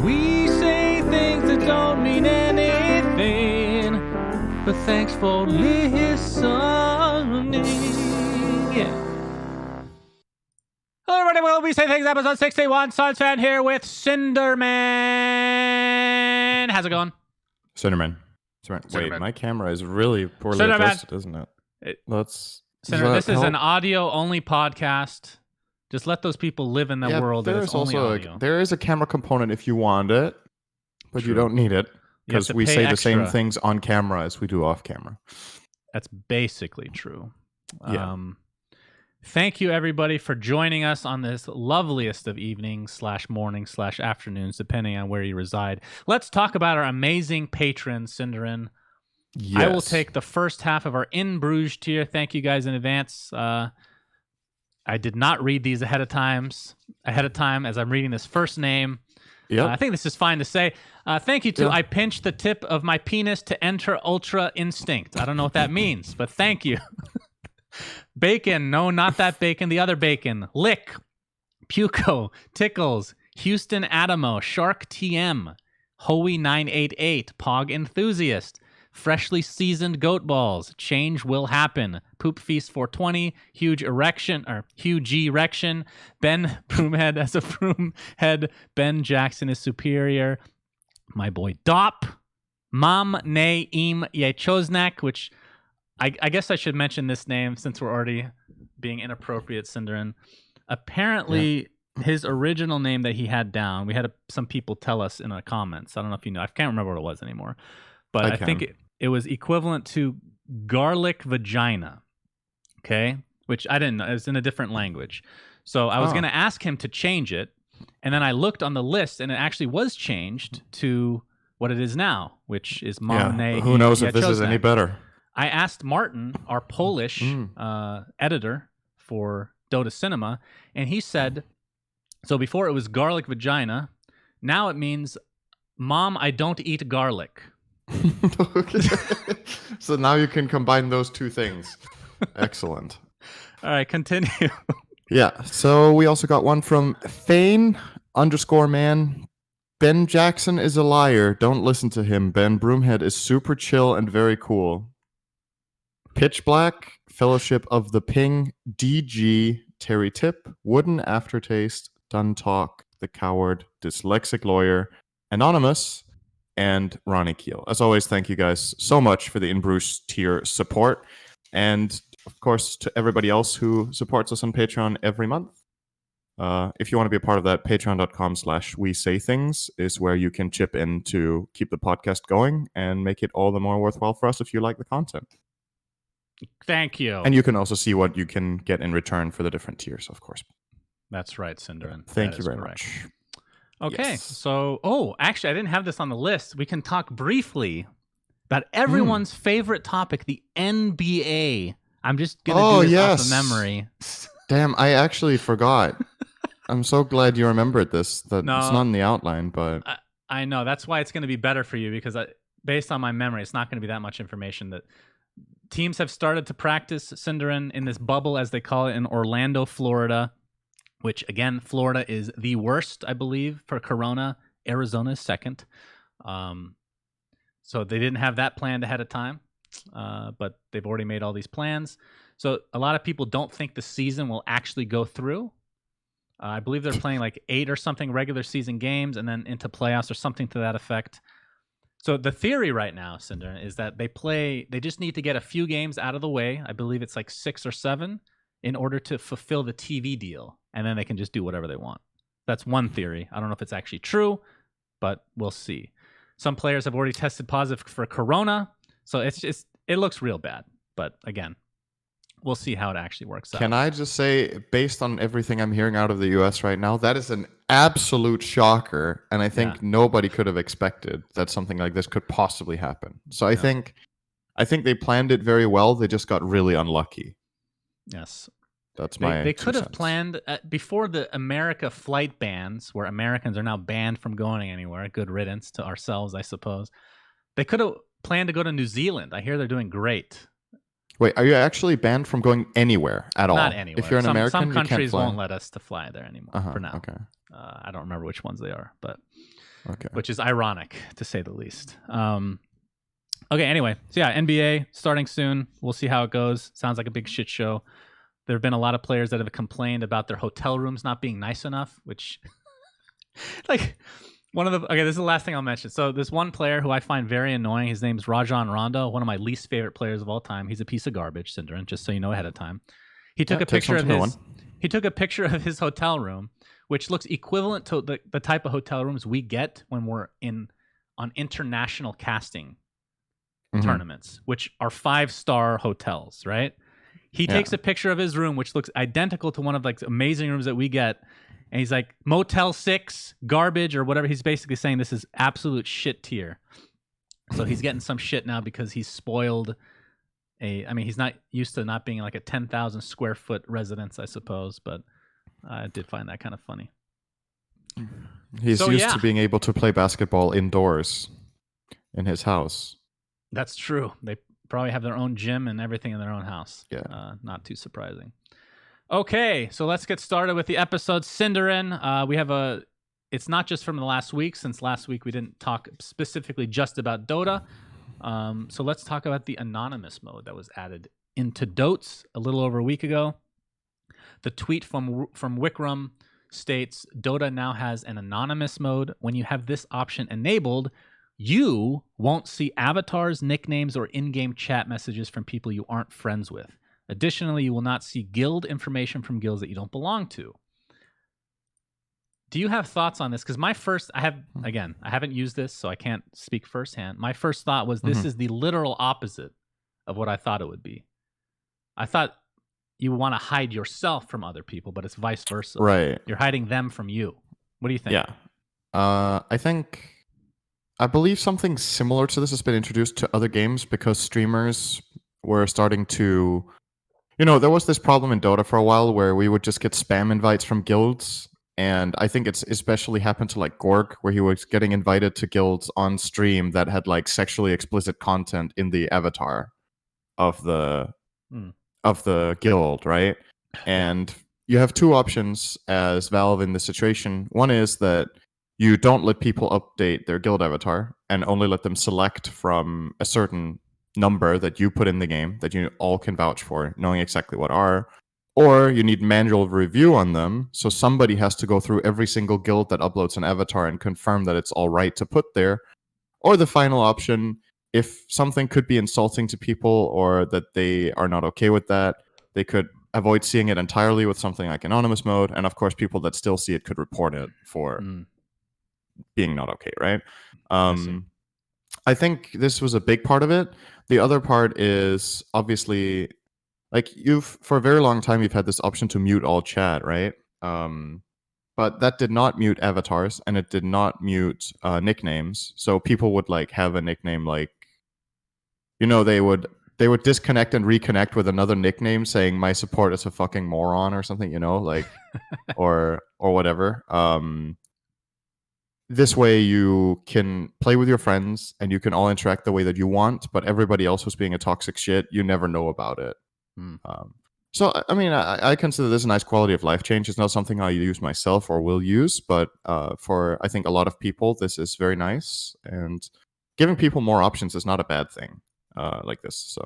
We say things that don't mean anything, but thanks for listening. Yeah. Hello, everybody. Well, We Say Things, episode 61. Suns fan here with syndereN. How's it going? syndereN. Wait, my camera is really poorly adjusted, isn't it? syndereN, this is an audio-only podcast. Just let those people live in that world that it's only audio. There is a camera component if you want it, but you don't need it because we say the same things on camera as we do off camera. That's basically true. Yeah. Thank you, everybody, for joining us on this loveliest of evenings / mornings / afternoons, depending on where you reside. Let's talk about our amazing patrons, syndereN. Yes. I will take the first half of our In Bruges tier. Thank you guys in advance. I did not read these ahead of time as I'm reading this first name. Yep. I think this is fine to say. Thank you to I pinched the tip of my penis to enter Ultra Instinct. I don't know what that means, but thank you. Bacon. No, not that bacon. The other bacon. Lick. Puco. Tickles. Houston Adamo. Shark TM. Hoey 988. Pog Enthusiast. Freshly seasoned goat balls. Change will happen. Poop Feast 420. Huge erection. Ben Broomhead as a Broomhead. Ben Jackson is superior. My boy Dop. Mam Ne Im Yechoznak, which I guess I should mention this name since we're already being inappropriate, syndereN. Apparently, his original name that he had down, we had some people tell us in the comments. I don't know if you know. I can't remember what it was anymore. But I think it was equivalent to garlic vagina, okay? Which I didn't know. It was in a different language. So I was going to ask him to change it, and then I looked on the list, and it actually was changed to what it is now, which is Mamne. Who knows if this is any better? I asked Martin, our Polish editor for Dota Cinema, and he said, so before it was garlic vagina, now it means, Mom, I don't eat garlic. Okay. So now you can combine those two things. Excellent. All right, continue. Yeah, so we also got one from Fane_man. Ben Jackson is a liar. Don't listen to him. Ben Broomhead is super chill and very cool. Pitch Black, Fellowship of the Ping, DG, Terry Tip, Wooden Aftertaste, Done Talk, The Coward, Dyslexic Lawyer, Anonymous, and Ronnie Keel. As always, thank you guys so much for the In Bruges tier support. And, of course, to everybody else who supports us on Patreon every month. If you want to be a part of that, patreon.com/WeSayThings is where you can chip in to keep the podcast going and make it all the more worthwhile for us if you like the content. Thank you. And you can also see what you can get in return for the different tiers, of course. That's right, syndereN. Thank you very much. Okay, yes. So, actually, I didn't have this on the list. We can talk briefly about everyone's favorite topic, the NBA. I'm just going to do this off of memory. Damn, I actually forgot. I'm so glad you remembered this. It's not in the outline, but... I know. That's why it's going to be better for you, because based on my memory, it's not going to be that much information. That teams have started to practice syndereN in this bubble, as they call it, in Orlando, Florida. Which, again, Florida is the worst, I believe, for Corona. Arizona is second. So they didn't have that planned ahead of time, but they've already made all these plans. So a lot of people don't think the season will actually go through. I believe they're playing like 8 or something regular season games and then into playoffs or something to that effect. So the theory right now, syndereN, is that they just need to get a few games out of the way. I believe it's like 6 or 7 in order to fulfill the TV deal. And then they can just do whatever they want. That's one theory. I don't know if it's actually true, but we'll see. Some players have already tested positive for Corona. So it looks real bad. But again, we'll see how it actually works out. Can I just say, based on everything I'm hearing out of the US right now, that is an absolute shocker. And I think nobody could have expected that something like this could possibly happen. So I think they planned it very well. They just got really unlucky. Yes. That's my They could have planned before the America flight bans, where Americans are now banned from going anywhere. Good riddance to ourselves, I suppose. They could have planned to go to New Zealand. I hear they're doing great. Wait, are you actually banned from going anywhere at all? Not anywhere. If you're an American, some countries you can't fly. won't let us to fly there anymore for now. Okay. I don't remember which ones they are, but Okay. which is ironic to say the least. Okay, anyway, so yeah, NBA starting soon. We'll see how it goes. Sounds like a big shit show. There have been a lot of players that have complained about their hotel rooms not being nice enough, which, like, this is the last thing I'll mention. So this one player who I find very annoying, his name's Rajon Rondo, one of my least favorite players of all time. He's a piece of garbage, syndereN, just so you know ahead of time. He took a picture of his hotel room, which looks equivalent to the type of hotel rooms we get when we're on international casting tournaments, which are 5-star hotels, right? He takes a picture of his room, which looks identical to one of like amazing rooms that we get, and he's like, Motel 6, garbage, or whatever. He's basically saying this is absolute shit tier. So he's getting some shit now because he's spoiled he's not used to not being like a 10,000 square foot residence, I suppose, but I did find that kind of funny. He's used to being able to play basketball indoors in his house. That's true. They probably have their own gym and everything in their own house. Yeah. Not too surprising. Okay, so let's get started with the episode. syndereN, it's not just from the last week, since last week we didn't talk specifically just about Dota. So let's talk about the anonymous mode that was added into Dotes a little over a week ago. The tweet from Wikram states, Dota now has an anonymous mode. When you have this option enabled, you won't see avatars, nicknames, or in-game chat messages from people you aren't friends with. Additionally, you will not see guild information from guilds that you don't belong to. Do you have thoughts on this? Because I haven't used this, so I can't speak firsthand. My first thought was this is the literal opposite of what I thought it would be. I thought you want to hide yourself from other people, but it's vice versa. Right. You're hiding them from you. What do you think? Yeah. I believe something similar to this has been introduced to other games because streamers were starting to... there was this problem in Dota for a while where we would just get spam invites from guilds. And I think it's especially happened to like Gorg, where he was getting invited to guilds on stream that had like sexually explicit content in the avatar of the guild, right? And you have two options as Valve in this situation. One is that you don't let people update their guild avatar and only let them select from a certain number that you put in the game that you all can vouch for, knowing exactly what are. Or you need manual review on them, so somebody has to go through every single guild that uploads an avatar and confirm that it's all right to put there. Or the final option, if something could be insulting to people or that they are not okay with that, they could avoid seeing it entirely with something like anonymous mode. And of course, people that still see it could report it for being not okay, right? I think this was a big part of it. The other part is obviously... like for a very long time, you've had this option to mute all chat, right? But that did not mute avatars, and it did not mute nicknames. So people would like have a nickname like, they would disconnect and reconnect with another nickname saying my support is a fucking moron or something, like, or whatever. This way you can play with your friends and you can all interact the way that you want, but everybody else who's being a toxic shit, you never know about it. So, I consider this a nice quality of life change. It's not something I use myself or will use, but for, I think, a lot of people, this is very nice. And giving people more options is not a bad thing like this. So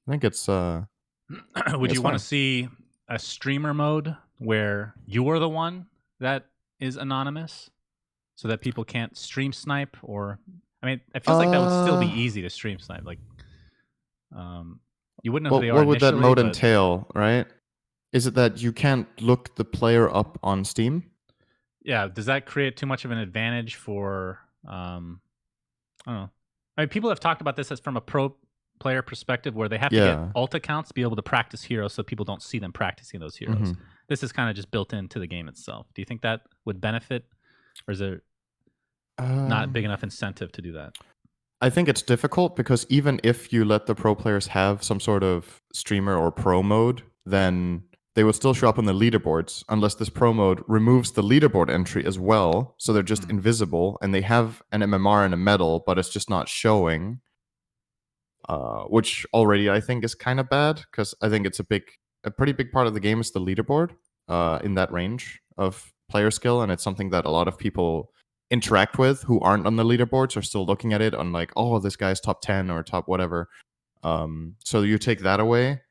I think it's... Would you want to see a streamer mode where you're the one that is anonymous so that people can't stream snipe? Or, it feels like that would still be easy to stream snipe. Like, you wouldn't know who they are. What would that mode entail, right? Is it that you can't look the player up on Steam? Yeah. Does that create too much of an advantage for... I don't know. People have talked about this as from a pro player perspective where they have to get alt accounts to be able to practice heroes so people don't see them practicing those heroes. This is kind of just built into the game itself. Do you think that would benefit? Or is there not big enough incentive to do that? I think it's difficult because even if you let the pro players have some sort of streamer or pro mode, then they would still show up on the leaderboards unless this pro mode removes the leaderboard entry as well. So they're just invisible and they have an MMR and a medal, but it's just not showing, which already I think is kind of bad because I think it's a pretty big part of the game is the leaderboard in that range of player skill. And it's something that a lot of people interact with who aren't on the leaderboards are still looking at it on like, oh, this guy's top 10 or top whatever. So you take that away,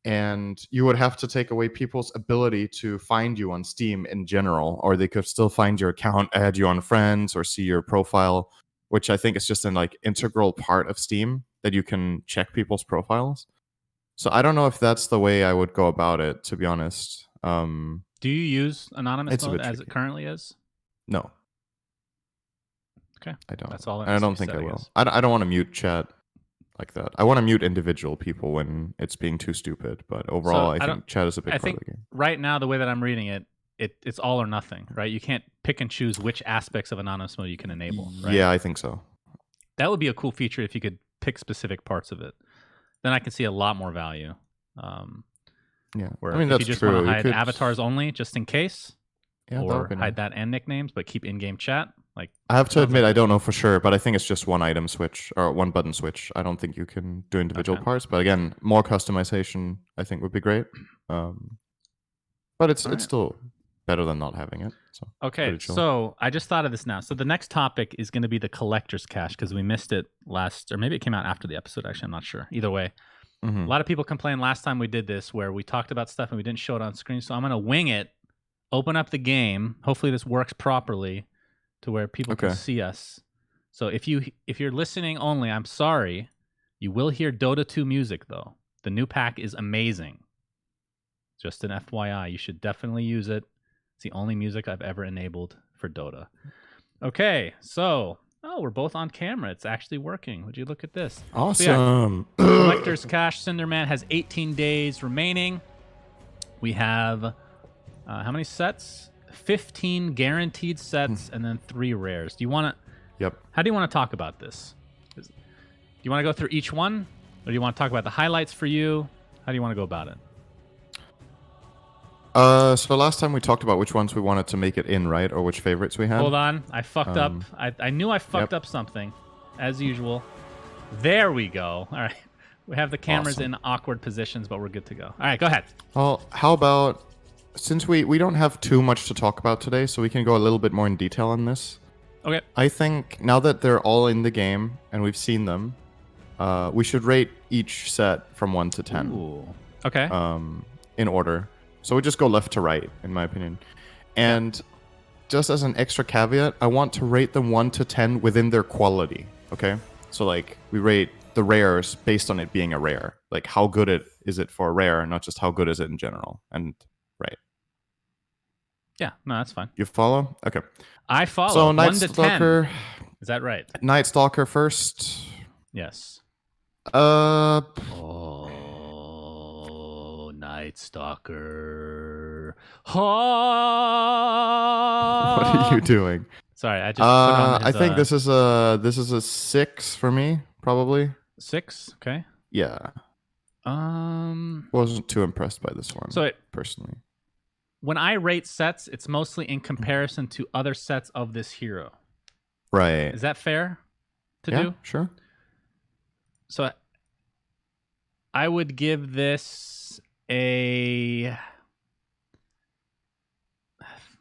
and you would have to take away people's ability to find you on Steam in general, or they could still find your account, add you on friends, or see your profile, which I think is just an like integral part of Steam that you can check people's profiles. So I don't know if that's the way I would go about it, to be honest. Do you use anonymous It's a mode bit as it tricky. currently is? No, Okay. I don't. That's all that And I needs to don't be think said, I I will. guess. I don't want to mute chat like that. I want to mute individual people when it's being too stupid. But overall, I think chat is a big I part of think the game. right now, the way that I'm reading it, it's all or nothing, right? You can't pick and choose which aspects of anonymous mode you can enable, right? Yeah, I think so. That would be a cool feature if you could pick specific parts of it. Then I can see a lot more value. Yeah, Where I mean, if that's you just true. want to You hide could- avatars only, just in case, Yeah, that would or be hide nice. that and nicknames, but keep in-game chat. Like, I have to sounds admit, like I don't know for sure, but I think it's just one item switch or one button switch. I don't think you can do individual Okay. parts. But again, more customization, I think, would be great. But it's All right. still better than not having it. So it's Okay, pretty chill. so I just thought of this now. So the next topic is going to be the collector's cache because we missed it last, or maybe it came out after the episode. Actually, I'm not sure. Either way, Mhm. a lot of people complained last time we did this where we talked about stuff and we didn't show it on screen. So I'm going to wing it, open up the game. Hopefully this works properly to where people can Okay. see us. So if you're listening only, I'm sorry. You will hear Dota 2 music though. The new pack is amazing. Just an FYI, you should definitely use it. It's the only music I've ever enabled for Dota. Okay, so we're both on camera. It's actually working. Would you look at this? Awesome. Collector's Cache syndereN has 18 days remaining. We have how many sets? 15 guaranteed sets and then 3 rares. Do you want to? Yep. How do you want to talk about this? Do you want to go through each one, or do you want to talk about the highlights for you? How do you want to go about it? So last time we talked about which ones we wanted to make it in, right? Or which favorites we had. Hold on. I fucked up. I knew I fucked up something, as usual. There we go. All right. We have the cameras Awesome. in awkward positions, but we're good to go. All right, go ahead. Well, how about, since we don't have too much to talk about today, so we can go a little bit more in detail on this. Okay. I think now that they're all in the game and we've seen them, we should rate each set from 1 to 10. Ooh. Okay. In order. So we just go left to right, in my opinion. And just as an extra caveat, I want to rate them 1 to 10 within their quality. Okay? So like we rate the rares based on it being a rare. Like how good is it for a rare, not just how good is it in general. And right. Yeah, no, that's fine. You follow? Okay. I follow. So 1 Night to 10. Stalker. Is that right? Night Stalker first. Yes. What Oh, Night Stalker. are you doing? Sorry, I just put on I think this is a 6 for me, probably. 6. Okay. Yeah. Wasn't too impressed by this one. So personally. when I rate sets, it's mostly in comparison to other sets of this hero. Right. Is that fair to Yeah, do? sure. So I would give this a...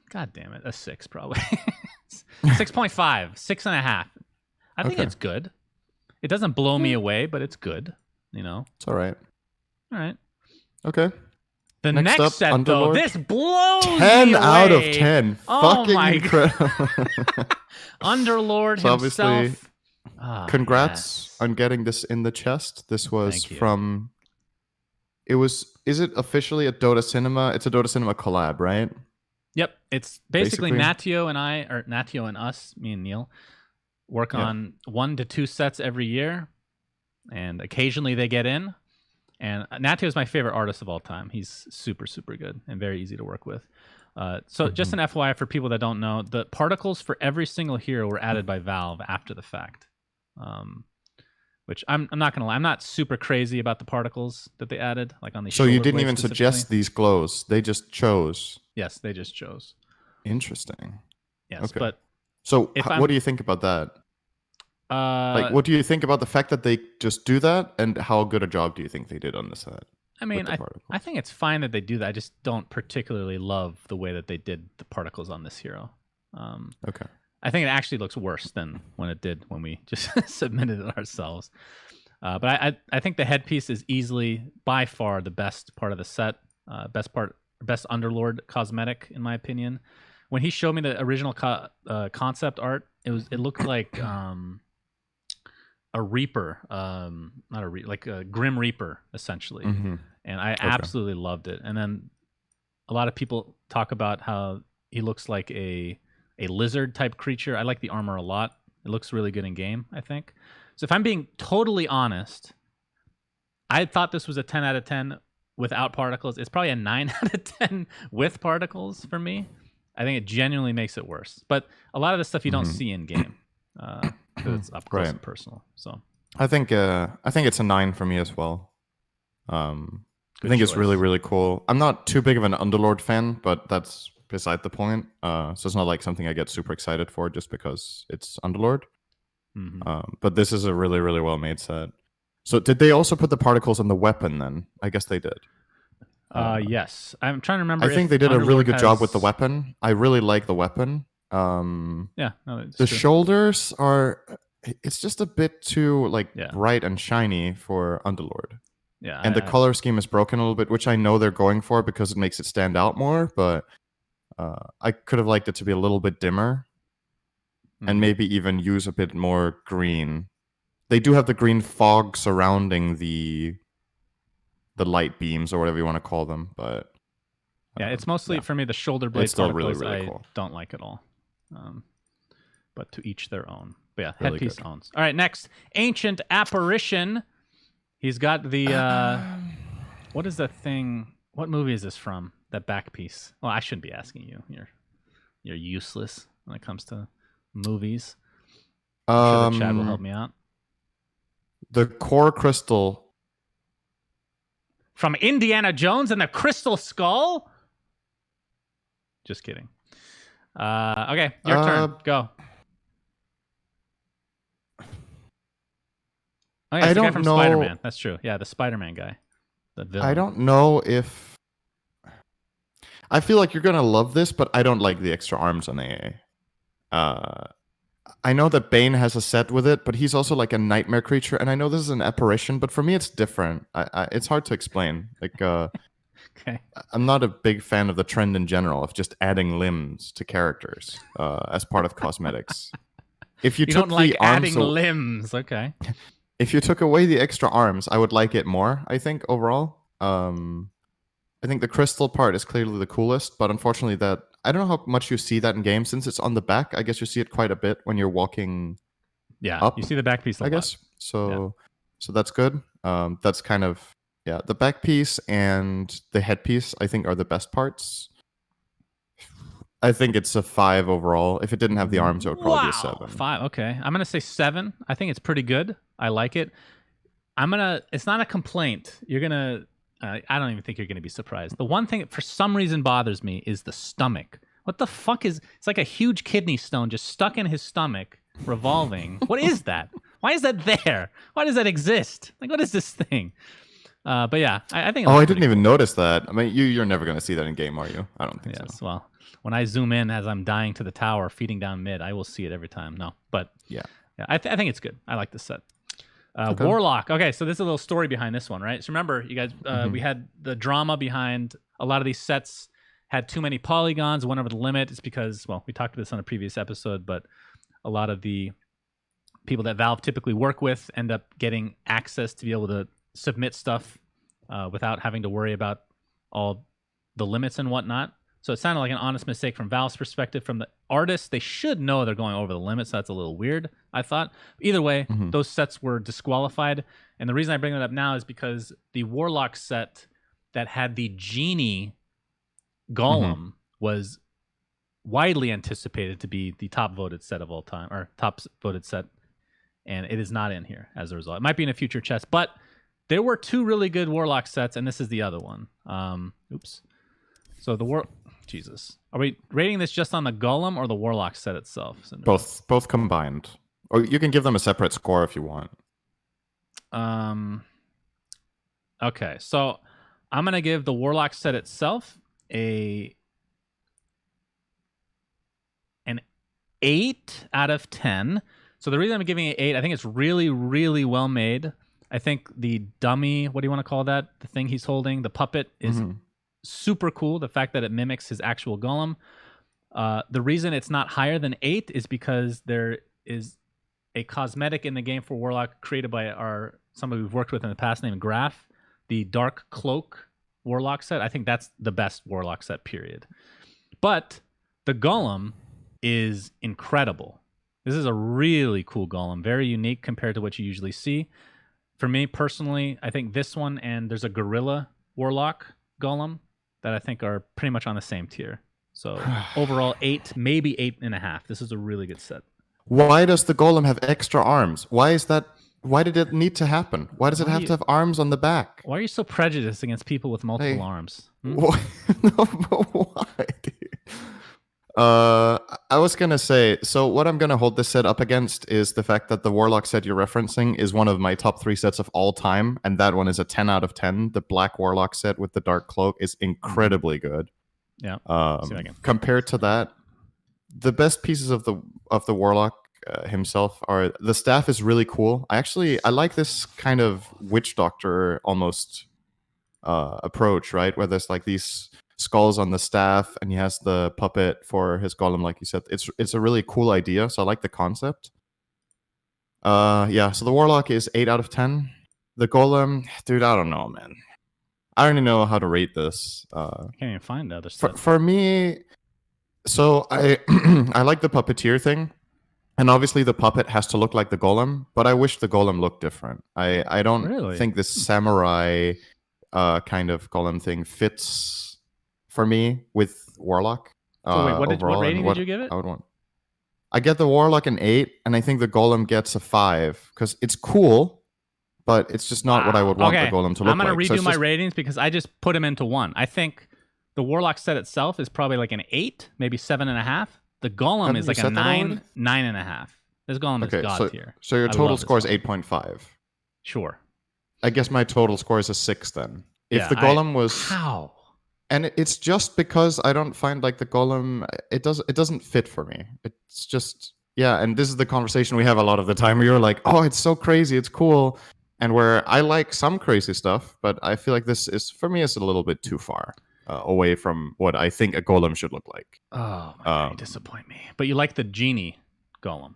God damn it, a 6 probably. 6.5, 6.5. I think Okay. it's good. It doesn't blow me away, but it's good. You know? It's all right. All right. Okay. The Next next up, set, though, Underlord. this blows 10 me out of away. 10. Oh Fucking my incredible. Underlord So himself. obviously, congrats Yes. on getting this in the chest. This was Thank you. from... Is it officially a Dota Cinema? It's a Dota Cinema collab, right? Yep, it's basically Basically. Natio and us, me and Neil, work on 1 to 2 sets every year, and occasionally they get in. And Natio is my favorite artist of all time. He's super, super good and very easy to work with. So just an FYI for people that don't know, the particles for every single hero were added by Valve after the fact. Which I'm not gonna lie, I'm not super crazy about the particles that they added, like on the. So you shoulder didn't blades even specifically. suggest these glows. They just chose. Yes, they just chose. Interesting. Yes, Okay. but So If what do you think about that? Like, what do you think about the fact that they just do that, and how good a job do you think they did on the set? I mean, the particles? I think it's fine that they do that. I just don't particularly love the way that they did the particles on this hero. Okay. I think it actually looks worse than when it did when we just submitted it ourselves. But I think the headpiece is easily by far the best part of the set. Best Underlord cosmetic in my opinion. When he showed me the original concept art, it looked like a Reaper, not a like a Grim Reaper essentially, and I absolutely loved it. And then a lot of people talk about how he looks like a lizard type creature. I like the armor a lot. It looks really good in game, I think. So if I'm being totally honest, I thought this was a 10 out of 10 without particles. It's probably a 9 out of 10 with particles for me. I think it genuinely makes it worse. But a lot of the stuff you don't see in game because it's up close and personal. So I think it's a 9 for me as well. I think choice. It's really, really cool. I'm not too big of an Underlord fan, but that's beside the point. So it's not like something I get super excited for just because it's Underlord. But this is a really, really well made set. So did they also put the particles on the weapon then? I guess they did. Yes. I'm trying to remember. I think they did a really good job with the weapon. I really like the weapon. Yeah. No, the shoulders are... It's just a bit too bright and shiny for Underlord. Yeah. And the color scheme is broken a little bit, which I know they're going for because it makes it stand out more, but I could have liked it to be a little bit dimmer and maybe even use a bit more green. They do have the green fog surrounding the light beams or whatever you want to call them, but yeah, it's mostly for me the shoulder blade still particles really, really I cool. don't like at all. But to each their own. But yeah, really headpiece owns. All right, next, Ancient Apparition. He's got the what is that thing? What movie is this from? That back piece. Well, I shouldn't be asking you. You're useless when it comes to movies. I'm sure the Chad will help me out. The core crystal from Indiana Jones and the Crystal Skull. Just kidding. Okay, your turn. Go. Oh, yeah, it's the guy from Spider-Man. That's true. Yeah, the Spider-Man guy. The villain. I don't know if... I feel like you're going to love this, but I don't like the extra arms on AA. I know that Bane has a set with it, but he's also like a nightmare creature, and I know this is an apparition, but for me it's different. It's hard to explain. Okay. I'm not a big fan of the trend in general of just adding limbs to characters as part of cosmetics. If you took don't like the arms adding limbs, okay. If you took away the extra arms, I would like it more, I think, overall. I think the crystal part is clearly the coolest, but unfortunately I don't know how much you see that in game. Since it's on the back, I guess you see it quite a bit when you're walking up. You see the back piece a lot. I guess. So that's good. That's kind of... Yeah, the back piece and the headpiece, I think, are the best parts. I think it's a 5 overall. If it didn't have the arms, it would probably be a 7. 5, okay. I'm going to say 7. I think it's pretty good. I like it. It's not a complaint. You're going to... I don't even think you're going to be surprised. The one thing that for some reason bothers me is the stomach. What the fuck is... It's like a huge kidney stone just stuck in his stomach, revolving. What is that? Why is that there? Why does that exist? Like, what is this thing? But yeah, I think... I didn't even notice that. I mean, you're never going to see that in game, are you? I don't think so. Yes, well, when I zoom in as I'm dying to the tower, feeding down mid, I will see it every time. No, but yeah, I think it's good. I like this set. Okay. Warlock. Okay, so there's a little story behind this one, right? So remember, you guys, we had the drama behind a lot of these sets had too many polygons, went over the limit. It's because, well, we talked about this on a previous episode, but a lot of the people that Valve typically work with end up getting access to be able to submit stuff without having to worry about all the limits and whatnot. So it sounded like an honest mistake from Valve's perspective. From the artists, they should know they're going over the limit, so that's a little weird, I thought. Either way, those sets were disqualified. And the reason I bring that up now is because the Warlock set that had the Genie Golem was widely anticipated to be the top voted set of all time, or top voted set, and it is not in here as a result. It might be in a future chest, but there were 2 really good Warlock sets, and this is the other one. Oops. So Jesus. Are we rating this just on the Golem or the Warlock set itself? Both combined. Or you can give them a separate score if you want. Okay, so I'm going to give the Warlock set itself an 8 out of 10. So the reason I'm giving it 8, I think it's really, really well made. I think the dummy, what do you want to call that? The thing he's holding, the puppet, is super cool. The fact that it mimics his actual golem. The reason it's not higher than 8 is because there is a cosmetic in the game for Warlock created by somebody we've worked with in the past named Graph, the Dark Cloak Warlock set. I think that's the best Warlock set, period. But the golem is incredible. This is a really cool golem, very unique compared to what you usually see. For me personally, I think this one and there's a Gorilla Warlock golem that I think are pretty much on the same tier. So overall, 8, maybe 8.5. This is a really good set. Why does the golem have extra arms? Why is that? Why did it need to happen? Why does it have to have arms on the back? Why are you so prejudiced against people with multiple arms? No, but why? I was gonna say, so what I'm gonna hold this set up against is the fact that the Warlock set you're referencing is one of my top 3 sets of all time, and that one is a 10 out of 10. The Black Warlock set with the Dark Cloak is incredibly good. Yeah. Compared to that, the best pieces of the Warlock himself are the staff is really cool. I like this kind of witch doctor almost approach, right? Where there's like these skulls on the staff, and he has the puppet for his golem, like you said. It's a really cool idea, so I like the concept. Yeah. So the Warlock is 8 out of 10. The golem, dude, I don't know, man. I don't even know how to rate this. I can't even find the other stuff. For me, so I I like the puppeteer thing, and obviously the puppet has to look like the golem, but I wish the golem looked different. I don't think this samurai kind of golem thing fits for me with Warlock. So wait, what rating did you give it? I get the Warlock an 8, and I think the golem gets a 5 because it's cool, but it's just not what I would want the golem to look like. I'm going to redo my ratings because I just put them into one. I think the Warlock set itself is probably like an 8, maybe 7.5. The golem is like a 9, 9.5. This golem is god tier. So your total score is 8.5. Sure. I guess my total score is a 6 then. If the golem was... How? And it's just because I don't find like the golem... It doesn't fit for me. It's just... Yeah, and this is the conversation we have a lot of the time where you're like, oh, it's so crazy, it's cool. And where I like some crazy stuff, but I feel like this is, for me, is a little bit too far away from what I think a golem should look like. Oh, my God, you disappoint me. But you like the genie golem.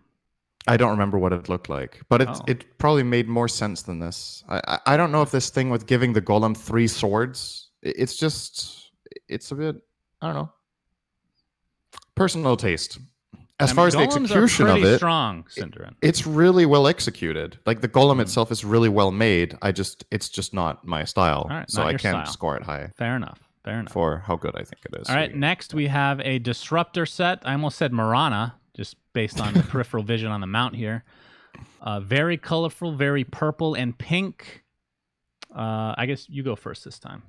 I don't remember what it looked like, but it probably made more sense than this. I don't know if this thing with giving the golem 3 swords, it's a bit, I don't know. Personal taste. As far as the execution of it, strong, syndereN. It's really well executed. Like the golem itself is really well made. It's just not my style, so I can't score it high. Fair enough. For how good I think it is. All right, next we have a disruptor set. I almost said Marana, just based on the peripheral vision on the mount here. Very colorful, very purple and pink. I guess you go first this time.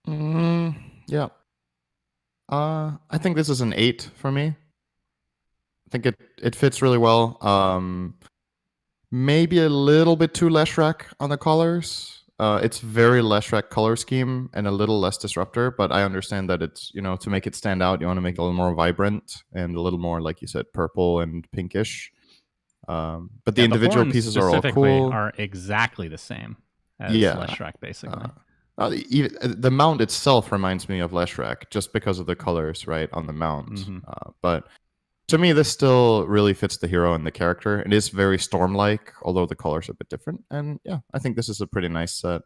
Yeah. I think this is an 8 for me. I think it fits really well. Maybe a little bit too Leshrac on the colors. It's very Leshrac color scheme and a little less disruptor, but I understand that it's, to make it stand out, you want to make it a little more vibrant and a little more, like you said, purple and pinkish. But the individual pieces are all cool. Are exactly the same as Leshrac, basically. The mount itself reminds me of Leshrac just because of the colors, right, on the mount. But to me, this still really fits the hero and the character. It is very Storm-like, although the colors are a bit different. And yeah, I think this is a pretty nice set.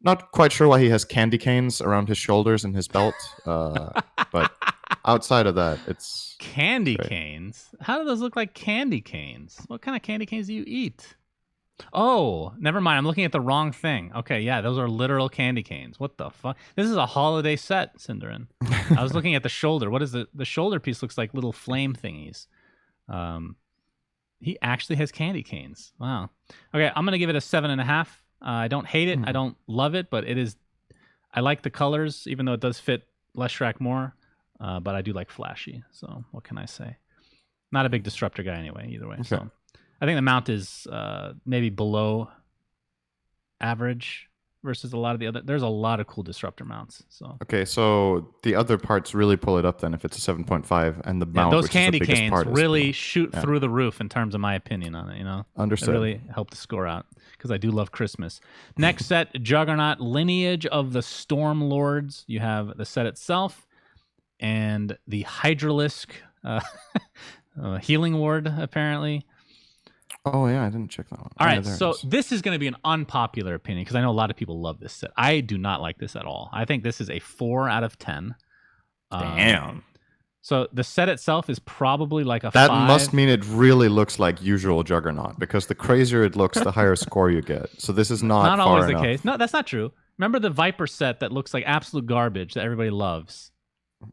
Not quite sure why he has candy canes around his shoulders and his belt, but outside of that, it's candy canes. How do those look like candy canes? What kind of candy canes do you eat? Oh, never mind. I'm looking at the wrong thing. Okay, yeah, those are literal candy canes. What the fuck? This is a holiday set, syndereN. I was looking at the shoulder. What is the shoulder piece? Looks like little flame thingies. He actually has candy canes. Wow. Okay, I'm gonna give it a 7.5. I don't hate it. I don't love it, but it is. I like the colors, even though it does fit Leshrac more. But I do like flashy. So what can I say? Not a big disruptor guy anyway. Either way. Okay. So I think the mount is maybe below average. versus a lot of the other. There's a lot of cool disruptor mounts. So Okay, so the other parts really pull it up then if it's a 7.5, and the yeah, mount, those which is the candy biggest canes part, is really below. shoot Yeah. through the roof in terms of my opinion on it. They Understood. really help the score out because I do love Christmas. Next set, Juggernaut Lineage of the Storm Lords. You have the set itself and the Hydralisk Healing Ward, apparently. Oh yeah, I didn't check that one. All Yeah, right, there it so is. this is going to be an unpopular opinion because I know a lot of people love this set. I do not like this at all. I think this is a 4 out of 10. Damn. So the set itself is probably like a That 5. must mean it really looks like usual Juggernaut, because the crazier it looks, the higher score you get. So this is not far always enough. the case. No, that's not true. Remember the Viper set that looks like absolute garbage that everybody loves?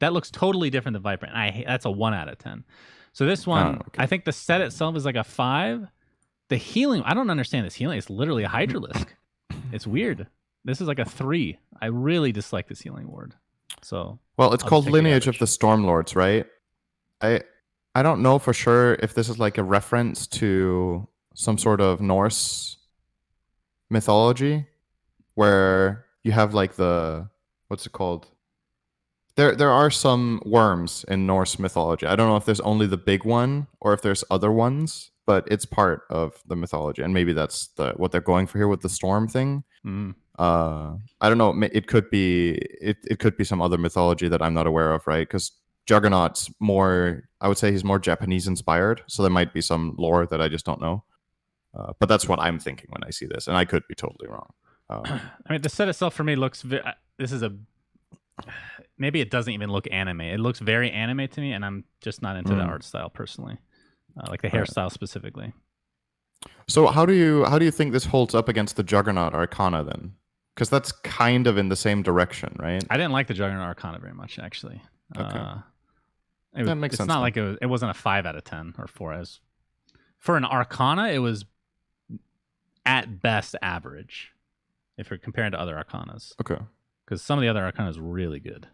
That looks totally different than Viper, and that's a 1 out of 10. So this one, okay. I think the set itself is like a 5. The healing, I don't understand this healing. It's literally a Hydralisk. It's weird. This is like a 3. I really dislike this healing ward. So Well, it's I'll called just take the Lineage of average. the Stormlords, right? I don't know for sure if this is like a reference to some sort of Norse mythology where you have like the, what's it called? There are some worms in Norse mythology. I don't know if there's only the big one or if there's other ones, but it's part of the mythology, and maybe that's what they're going for here with the storm thing. Mm. I don't know. It could be it could be some other mythology that I'm not aware of, right? Because Juggernaut's more, I would say he's more Japanese inspired, so there might be some lore that I just don't know. But that's what I'm thinking when I see this, and I could be totally wrong. I mean, the set itself for me looks. This is a. Maybe it doesn't even look anime. It looks very anime to me, and I'm just not into the art style personally, like the hairstyle specifically. So how do you think this holds up against the Juggernaut Arcana then? Because that's kind of in the same direction, right? I didn't like the Juggernaut Arcana very much, actually. Okay. That makes sense It's not then. like it wasn't a 5 out of 10 or 4. As for an Arcana, it was at best average if you're comparing to other Arcanas. Okay. Because some of the other Arcanas are really good.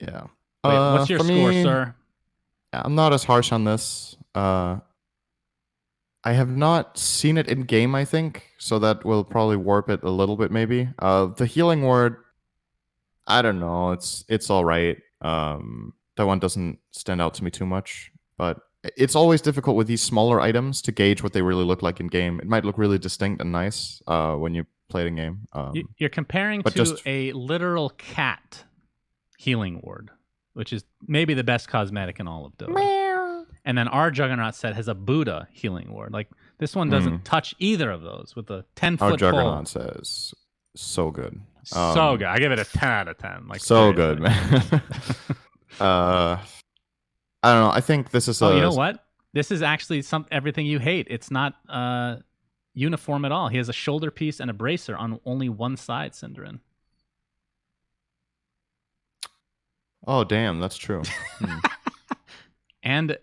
Yeah. Wait, what's your for score, me, sir? I'm not as harsh on this. I have not seen it in game, I think, so that will probably warp it a little bit, maybe. The healing ward, I don't know. It's all right. That one doesn't stand out to me too much, but it's always difficult with these smaller items to gauge what they really look like in game. It might look really distinct and nice when you play it in game. You're comparing but to just- a literal cat healing ward, which is maybe the best cosmetic in all of Dota. And then our Juggernaut set has a Buddha healing ward. Like this one doesn't touch either of those with a 10-foot Our pole. Juggernaut says so good. So good. I give it a 10 out of 10. Like So seriously. good, man. I don't know. I think this is you know what? This is actually everything you hate. It's not uniform at all. He has a shoulder piece and a bracer on only one side, syndereN. Oh, damn, that's true. And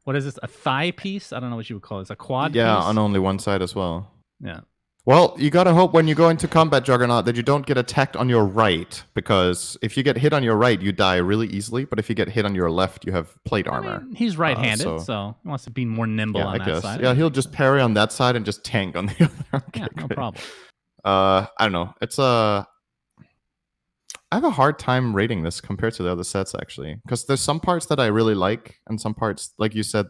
what is this? A thigh piece? I don't know what you would call it. It's a quad Yeah, piece? on only one side as well. Yeah. Well, you gotta hope when you go into combat, Juggernaut, that you don't get attacked on your right, because if you get hit on your right, you die really easily. But if you get hit on your left, you have plate armor. He's right-handed, so- so he wants to be more nimble Yeah, on I that guess. side. Yeah, he'll just parry on that side and just tank on the other. Okay, Yeah, no great. problem. I don't know. It's I have a hard time rating this compared to the other sets, actually, because there's some parts that I really like, and some parts, like you said,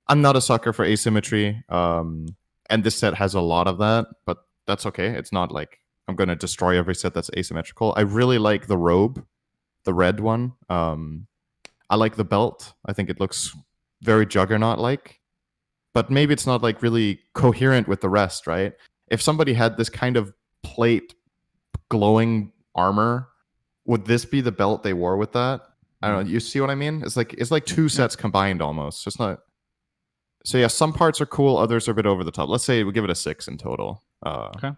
I'm not a sucker for asymmetry, and this set has a lot of that, but that's okay. It's not like I'm going to destroy every set that's asymmetrical. I really like the robe, the red one. I like the belt. I think it looks very Juggernaut-like, but maybe it's not like really coherent with the rest, right? If somebody had this kind of plate glowing armor, would this be the belt they wore with that? I don't know. You see what I mean? It's like two sets combined almost. It's not. So yeah, some parts are cool, others are a bit over the top. Let's say we give it a 6 in total. Okay.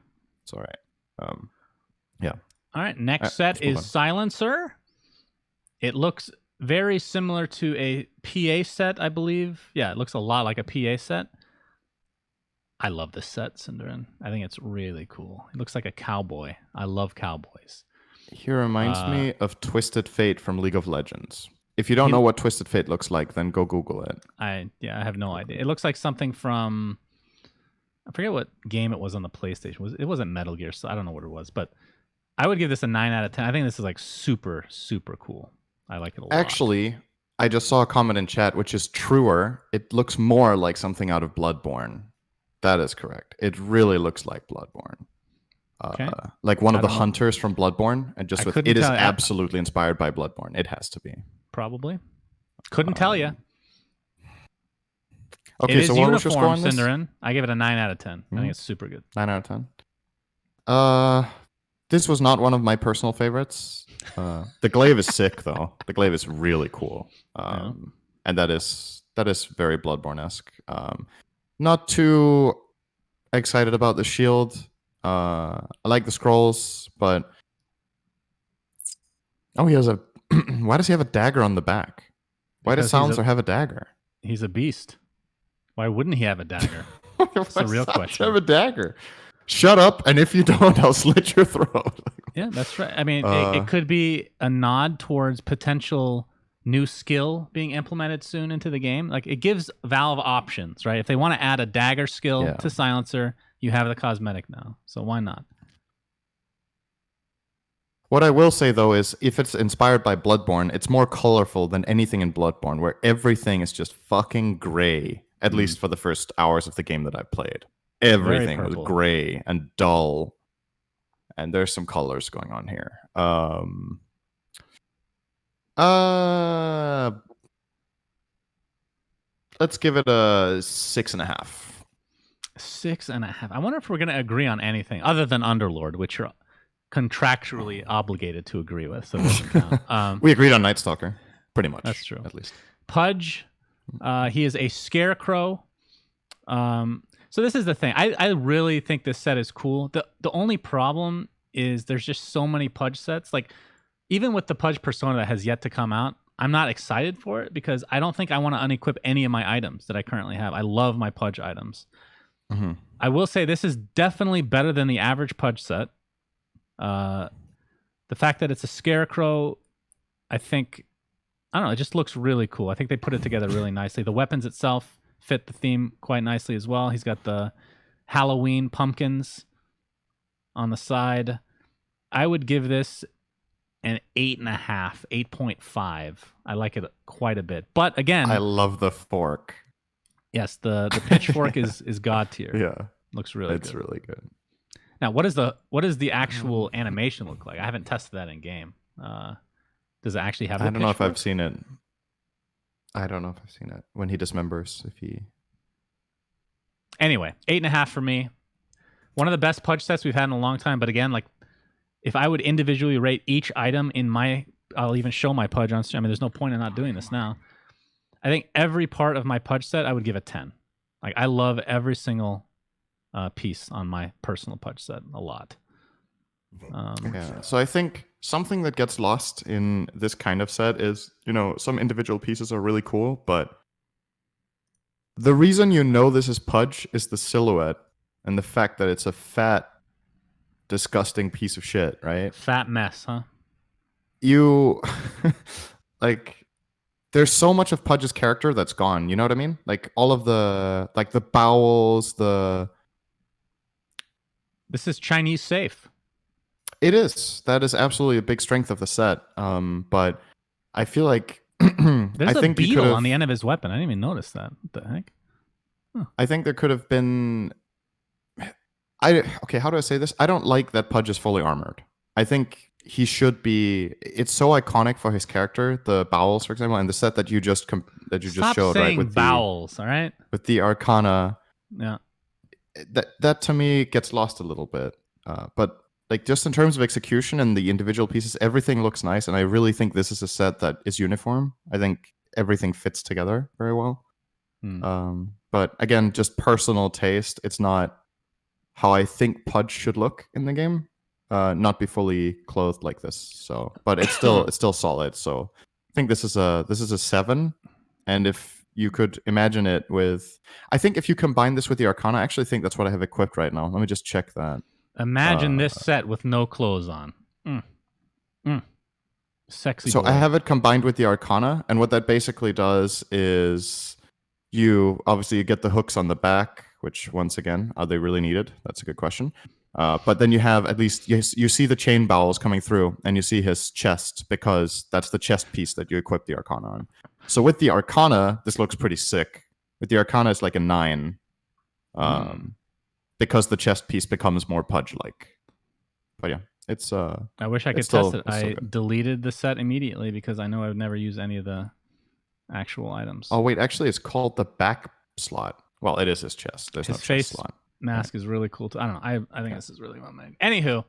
It's all right. Yeah. All right, next set let's move is on. Silencer. It looks very similar to a PA set, I believe. Yeah, it looks a lot like a PA set. I love this set, syndereN. I think it's really cool. It looks like a cowboy. I love cowboys. He reminds me of Twisted Fate from League of Legends. If you don't know what Twisted Fate looks like, then go Google it. I have no idea. It looks like something from I forget what game it was on the PlayStation. It wasn't Metal Gear, so I don't know what it was, but I would give this a 9 out of 10. I think this is like super, super cool. I like it a lot. Actually, I just saw a comment in chat which is truer. It looks more like something out of Bloodborne. That is correct. It really looks like Bloodborne. Okay. Like one of the don't know. hunters from Bloodborne, and just I with couldn't it is tell you. absolutely inspired by Bloodborne. It has to be. Probably. Couldn't tell you. Okay, It so is what was your score uniform, on this? syndereN. I give it a 9 out of 10. I think it's super good. 9 out of 10. This was not one of my personal favorites. The glaive is sick though. The glaive is really cool. And that is very Bloodborne-esque. Not too excited about the shield. I like the scrolls, but he has a why does he have a dagger on the back? Why does Silencer have a dagger? He's a beast. Why wouldn't he have a dagger? That's a real question. Have a dagger. Shut up, and if you don't, I'll slit your throat. Yeah, that's right. I mean, it could be a nod towards potential new skill being implemented soon into the game. Like, it gives Valve options, right? If they want to add a dagger skill to Silencer, you have the cosmetic now. So why not? What I will say, though, is if it's inspired by Bloodborne, it's more colorful than anything in Bloodborne, where everything is just fucking gray, at least for the first hours of the game that I played. Everything was gray and dull, and there's some colors going on here. Let's give it a 6.5. 6.5. I wonder if we're going to agree on anything other than Underlord, which you're contractually obligated to agree with, so it doesn't count. We agreed on Night Stalker, pretty much. That's true. At least. Pudge, he is a scarecrow. So this is the thing. I really think this set is cool. The only problem is there's just so many Pudge sets. Like, even with the Pudge persona that has yet to come out, I'm not excited for it because I don't think I want to unequip any of my items that I currently have. I love my Pudge items. I will say this is definitely better than the average Pudge set. The fact that it's a scarecrow, I think, I don't know, it just looks really cool. I think they put it together really nicely. The weapons itself fit the theme quite nicely as well. He's got the Halloween pumpkins on the side. I would give this an 8.5, 8.5. I like it quite a bit. But again, I love the fork. Yes, the pitchfork is god tier. Yeah. Looks really good. It's really good. Now, what does the actual animation look like? I haven't tested that in game. Does it actually have? I don't know if I've seen it. When he dismembers. Anyway, 8.5 for me. One of the best Pudge sets we've had in a long time. But again, like, if I would individually rate each item in I'll even show my Pudge on stream. I mean, there's no point in not doing this now. I think every part of my Pudge set, I would give a 10. Like, I love every single piece on my personal Pudge set a lot. So I think something that gets lost in this kind of set is, some individual pieces are really cool, but the reason this is Pudge is the silhouette and the fact that it's a fat, disgusting piece of shit, right? Fat mess, huh? You, there's so much of Pudge's character that's gone, you know what I mean? Like, all of the bowels, This is Chinese safe. It is. That is absolutely a big strength of the set. But I feel like there's a beetle on the end of his weapon. I didn't even notice that. What the heck? Huh. I think there could have been. How do I say this? I don't like that Pudge is fully armored. I think he should be. It's so iconic for his character, the bowels, for example, and the set that you just showed, right? With bowels, all right. With the Arcana. Yeah. That to me gets lost a little bit. But just in terms of execution and the individual pieces, everything looks nice, and I really think this is a set that is uniform. I think everything fits together very well. But again, just personal taste. It's not how I think Pudge should look in the game. Not be fully clothed like this. So, but it's still solid. So I think this is a 7. And if you could imagine it with, I think if you combine this with the Arcana, I actually think that's what I have equipped right now. Let me just check that. Imagine this set with no clothes on. Sexy. So boy. I have it combined with the Arcana, and what that basically does is you get the hooks on the back which once again, are they really needed? That's a good question. But then you have at least you see the chain bowels coming through, and you see his chest because that's the chest piece that you equip the Arcana on. So with the Arcana, this looks pretty sick. With the Arcana, it's like a 9, because the chest piece becomes more Pudge-like. But yeah, it's. I wish I could test it. I deleted the set immediately because I know I would never use any of the actual items. Oh wait, actually, it's called the back slot. Well, it is his chest. There's his no face chest slot. Mask is really cool too. I don't know. I think this is really well made. Anywho,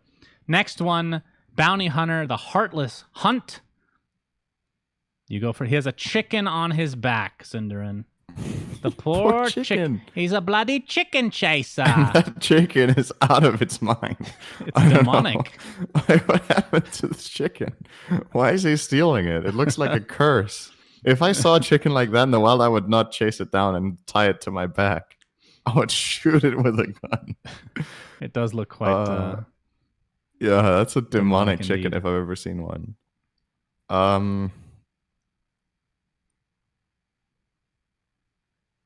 next one, Bounty Hunter, the Heartless Hunt. You go for. He has a chicken on his back, syndereN. The poor chicken. He's a bloody chicken chaser. And that chicken is out of its mind. It's demonic. What happened to this chicken? Why is he stealing it? It looks like a curse. If I saw a chicken like that in the wild, I would not chase it down and tie it to my back. I would shoot it with a gun. It does look quite... yeah, that's a demonic chicken if I've ever seen one.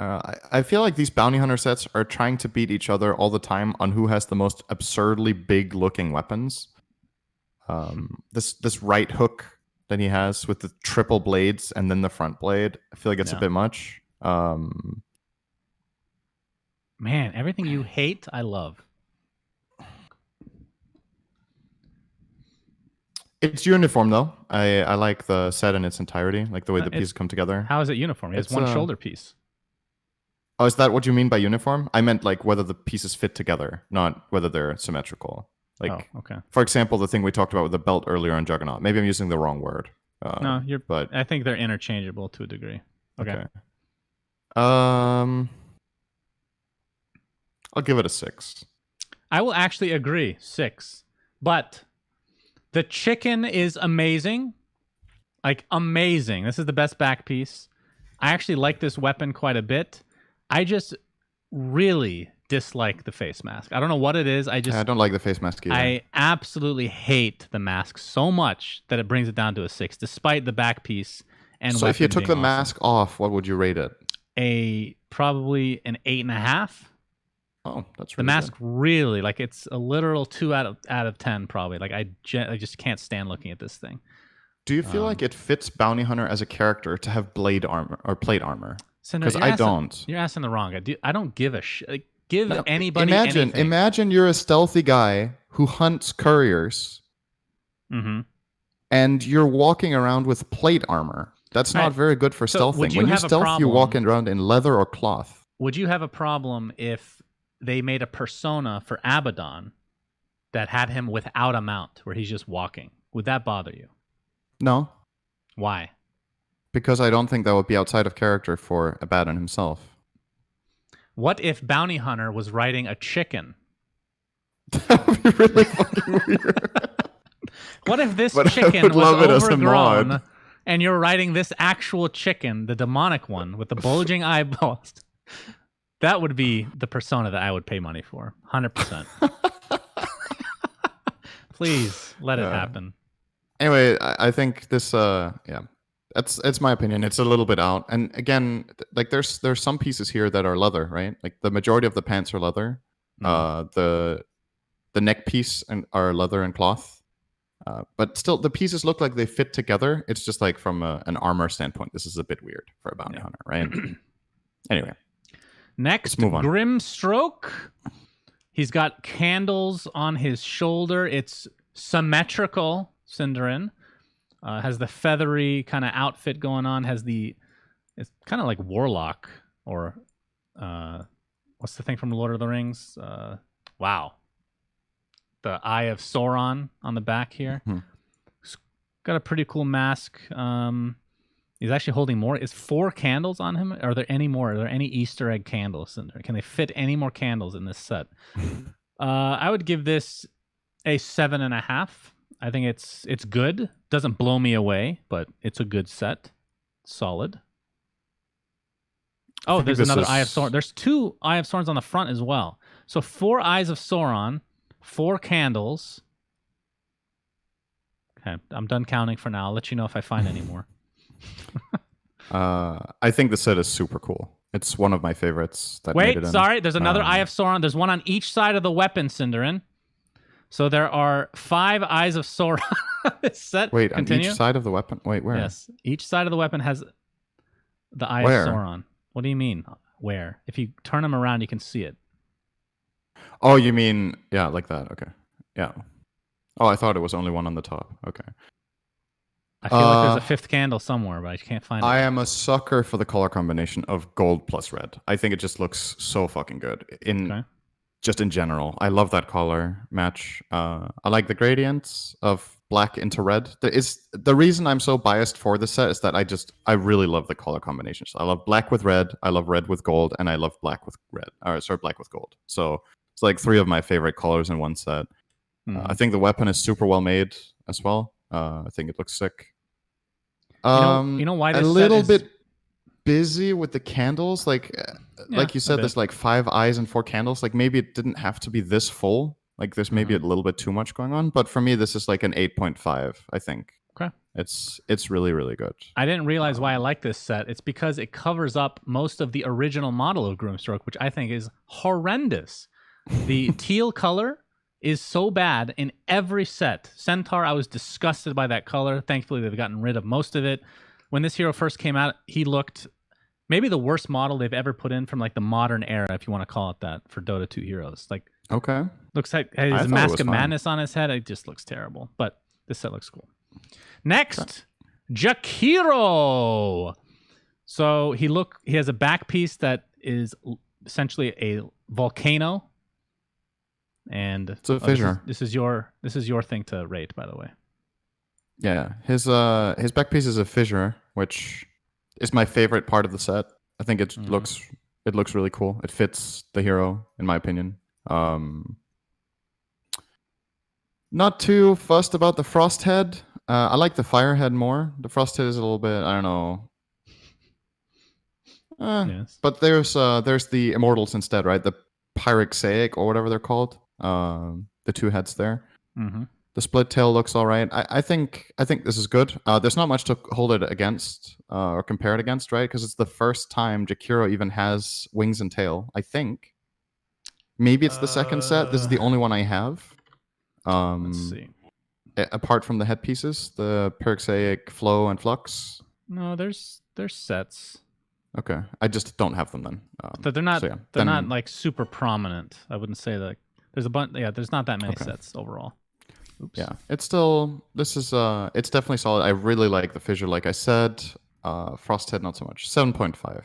I feel like these bounty hunter sets are trying to beat each other all the time on who has the most absurdly big looking weapons. This right hook that he has with the triple blades and then the front blade, I feel like it's a bit much. Man, everything you hate, I love. It's uniform though. I like the set in its entirety, like the way the pieces come together. How is it uniform? He has one shoulder piece. Oh, is that what you mean by uniform? I meant like whether the pieces fit together, not whether they're symmetrical. Like, okay. For example, the thing we talked about with the belt earlier on Juggernaut. Maybe I'm using the wrong word. No, but I think they're interchangeable to a degree. Okay. I'll give it a 6. I will actually agree, 6. But the chicken is amazing. Like, amazing. This is the best back piece. I actually like this weapon quite a bit. I just really dislike the face mask. I don't know what it is. I don't like the face mask either. I absolutely hate the mask so much that it brings it down to a 6, despite the back piece. And so if you took the mask off, what would you rate it? Probably an 8.5. Oh, that's really the mask. Good. Really, like it's a literal 2 out of 10 probably. Like I just can't stand looking at this thing. Do you feel like it fits Bounty Hunter as a character to have blade armor or plate armor? Because I don't. You're asking the wrong guy. I don't give a shit. Like, give anybody anything. Imagine you're a stealthy guy who hunts couriers, and you're walking around with plate armor. That's not very good for stealthing. When you stealth, you walk around in leather or cloth. Would you have a problem if they made a persona for Abaddon that had him without a mount, where he's just walking? Would that bother you? No. Why? Because I don't think that would be outside of character for Abaddon himself. What if Bounty Hunter was riding a chicken? That would be really fucking weird. What if this chicken was overgrown and you're riding this actual chicken, the demonic one with the bulging eyeballs? That would be the persona that I would pay money for. 100%. Please let it happen. Anyway, I think this, it's my opinion. It's a little bit out. And again, like there's some pieces here that are leather, right? Like the majority of the pants are leather. The neck piece are leather and cloth. But still, the pieces look like they fit together. It's just like from an armor standpoint, this is a bit weird for a bounty hunter, right? Anyway. Next, Grimstroke. He's got candles on his shoulder. It's symmetrical, syndereN. Has the feathery kind of outfit going on. It's kind of like Warlock or what's the thing from Lord of the Rings? Wow. The Eye of Sauron on the back here. He's got a pretty cool mask. He's actually holding more. Is 4 candles on him? Are there any more? Are there any Easter egg candles in there? Can they fit any more candles in this set? I would give this a 7.5. I think it's good. Doesn't blow me away, but it's a good set. Solid. Oh, there's another Eye of Sauron. There's 2 Eye of Saurons on the front as well. So 4 Eyes of Sauron, 4 candles. Okay, I'm done counting for now. I'll let you know if I find any more. I think the set is super cool. It's one of my favorites that made it Wait, in. sorry. There's another Eye of Sauron. There's one on each side of the weapon, syndereN. So there are 5 Eyes of Sauron on this set. Wait, Continue. on each side of the weapon? Wait, where? Yes. Each side of the weapon has the Eye Where? of Sauron. What do you mean, where? If you turn them around, you can see it. Oh, you mean, yeah, like that. Okay. Yeah. Oh, I thought it was only one on the top. Okay. I feel like there's a 5th candle somewhere, but I can't find it. I am a sucker for the color combination of gold plus red. I think it just looks so fucking good. Just in general. I love that color match. I like the gradients of black into red. The reason I'm so biased for this set is that I really love the color combinations. I love black with red, I love red with gold, and I love black with red. Black with gold. So it's like 3 of my favorite colors in one set. I think the weapon is super well made as well. I think it looks sick. You know why this a little set is... bit busy with the candles, like you said, there's like 5 eyes and 4 candles. Like maybe it didn't have to be this full. Like there's maybe a little bit too much going on, but for me this is like an 8.5. I think. Okay. It's really, really good. I didn't realize why I like this set. It's because it covers up most of the original model of Groomstroke, which I think is horrendous. The teal color is so bad in every set. Centaur, I was disgusted by that color. Thankfully, they've gotten rid of most of it. When this hero first came out, he looked maybe the worst model they've ever put in from like the modern era, if you want to call it that, for Dota 2 heroes. Like, okay, looks like his Mask of Madness on his head. It just looks terrible. But this set looks cool. Next, Jakiro. So he has a back piece that is essentially a volcano. And it's a fissure. This is your thing to rate, by the way. Yeah, his back piece is a fissure, which is my favorite part of the set. I think it looks really cool. It fits the hero, in my opinion. Not too fussed about the frost head. I like the fire head more. The frost head is a little bit, I don't know. Yes. But there's the immortals instead, right? The Pyrexaic or whatever they're called. The 2 heads there. Mm-hmm. The split tail looks all right. I think this is good. There's not much to hold it against or compare it against, right? Because it's the first time Jakiro even has wings and tail. I think. Maybe it's the second set. This is the only one I have. Let's see. Apart from the headpieces, the Pyrexaic, Flow, and Flux. No, there's sets. Okay, I just don't have them then. But they're not. So yeah, they're not like super prominent. I wouldn't say that. There's a bunch. Yeah, there's not that many sets overall. Oops. Yeah, it's still. This is. It's definitely solid. I really like the fissure. Like I said, Frosthead not so much. 7.5.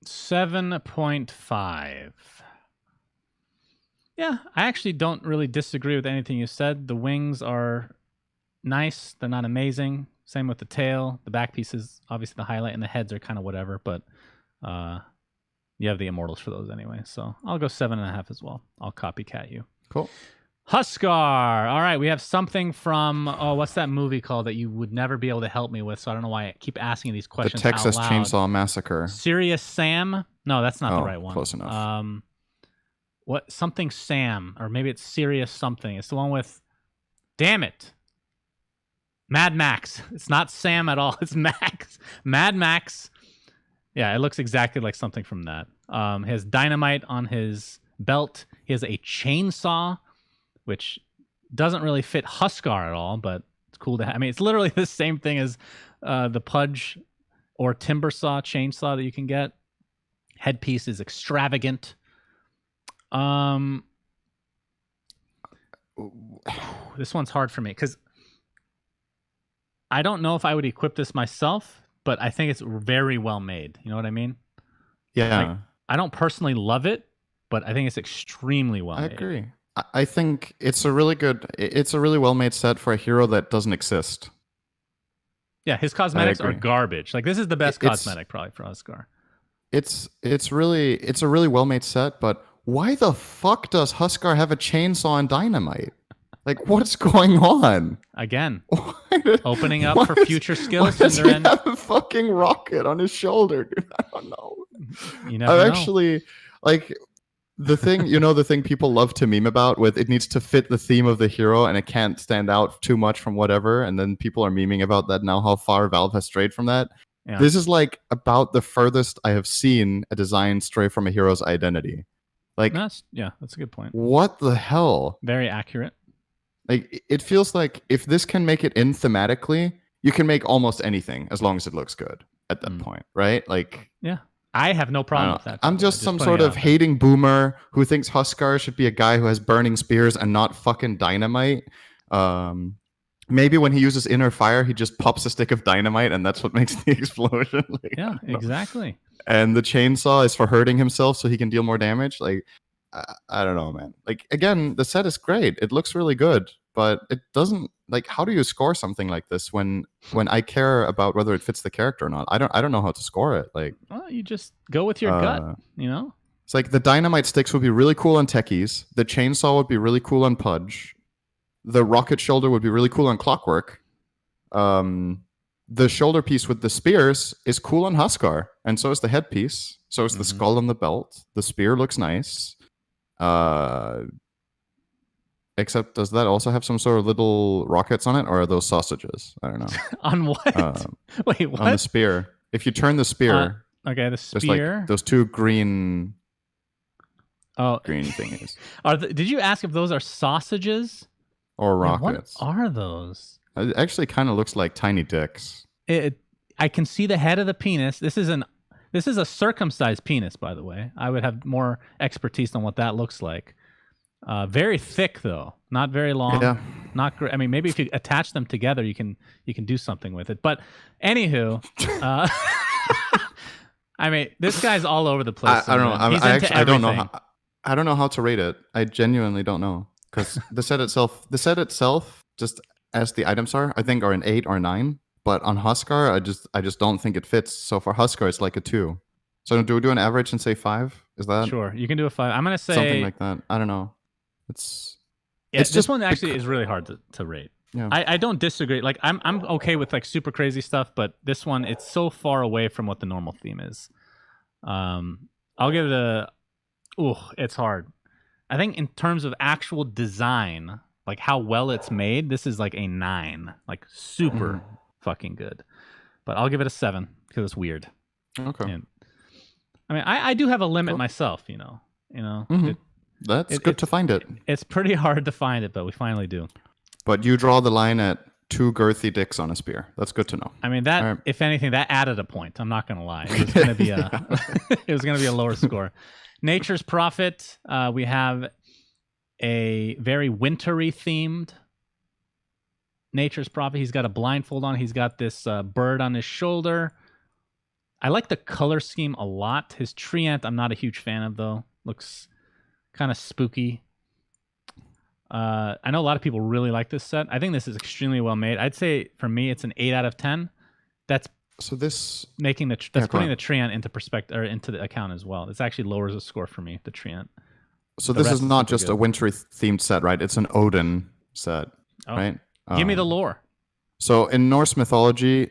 7.5. Yeah, I actually don't really disagree with anything you said. The wings are nice. They're not amazing. Same with the tail. The back piece is obviously the highlight, and the heads are kind of whatever, but you have the immortals for those anyway. So I'll go 7.5 as well. I'll copycat you. Cool. Huskar. All right, we have something from, what's that movie called that you would never be able to help me with, so I don't know why I keep asking you these questions The Texas out loud. Chainsaw Massacre. Serious Sam? No, that's not the right one. Close enough. What? Something Sam, or maybe it's Serious something. It's the one with, damn it, Mad Max. It's not Sam at all. It's Max. Mad Max. Yeah, it looks exactly like something from that. He has dynamite on his belt. He has a chainsaw, which doesn't really fit Huskar at all, but it's cool to have. I mean, it's literally the same thing as the Pudge or Timbersaw chainsaw that you can get. Headpiece is extravagant. This one's hard for me because I don't know if I would equip this myself, but I think it's very well made. You know what I mean? Yeah. Like, I don't personally love it, but I think it's extremely well made. I agree. I think it's a really well made set for a hero that doesn't exist. Yeah, his cosmetics are garbage. Like, this is the best cosmetic probably for Huskar. It's a really well made set, but why the fuck does Huskar have a chainsaw and dynamite? Like, what's going on? Again, opening up for future skills. Why does he have a fucking rocket on his shoulder, dude? I don't know. You never know. Actually, like, the thing people love to meme about with it needs to fit the theme of the hero and it can't stand out too much from whatever, and then people are memeing about that now, how far Valve has strayed from that. Yeah. This is like about the furthest I have seen a design stray from a hero's identity. Like, That's a good point. what the hell? Very accurate. Like, it feels like if this can make it in thematically, you can make almost anything as long as it looks good at that point, right? Like, yeah, I have no problem with that. I'm just some sort of hating boomer who thinks Huskar should be a guy who has burning spears and not fucking dynamite. Maybe when he uses inner fire, he just pops a stick of dynamite and that's what makes the explosion. Like, yeah, exactly. And the chainsaw is for hurting himself so he can deal more damage. Like, I don't know, man. Like, again, the set is great. It looks really good, but it doesn't, like, how do you score something like this when I care about whether it fits the character or not? I don't know how to score it. Like, well, you just go with your gut, you know? It's like the dynamite sticks would be really cool on techies. The chainsaw would be really cool on Pudge. The rocket shoulder would be really cool on Clockwork. The shoulder piece with the spears is cool on Huskar, and so is the headpiece. So is the skull on the belt. The spear looks nice. Except, does that also have some sort of little rockets on it, or are those sausages? I don't know. On what? Wait, what? On the spear. If you turn the spear, okay, the spear. there's like those two green. Green thingies. Did you ask if those are sausages or rockets? What are those? It actually kind of looks like tiny dicks. I can see the head of the penis. This is a circumcised penis, by the way. I would have more expertise on what that looks like. Very thick though, not very long. Yeah. Not great. I mean, maybe if you attach them together, you can do something with it. But anywho, I mean, this guy's all over the place. I don't know. I don't know how to rate it. I genuinely don't know, because the set itself, just as the items are, I think are an 8 or 9. But on Huskar, I just don't think it fits. So for Huskar, it's like a 2. So do we do an average and say 5? Is that sure? You can do a 5. I'm gonna say something like that. I don't know. It's this just one actually is really hard to rate. Yeah. I don't disagree. Like I'm okay with like super crazy stuff, but this one, it's so far away from what the normal theme is. I'll give it it's hard. I think in terms of actual design, like how well it's made, this is like a 9, like super fucking good. But I'll give it a 7 because it's weird. Okay. And, I mean, I do have a limit myself, you know. That's good to find it. It's pretty hard to find it, but we finally do. But you draw the line at 2 girthy dicks on a spear. That's good to know. I mean, that if anything, that added a point. I'm not gonna lie. It was gonna be it was gonna be a lower score. Nature's Prophet. We have a very wintry themed Nature's Prophet. He's got a blindfold on. He's got this bird on his shoulder. I like the color scheme a lot. His treant, I'm not a huge fan of though. Looks kind of spooky. I know a lot of people really like this set. I think this is extremely well made. I'd say for me, it's an 8 out of 10. That's putting the treant into perspective or into the account as well. This actually lowers the score for me. The treant. So this is not just a wintry themed set, right? It's an Odin set, right? Give me the lore. So in Norse mythology,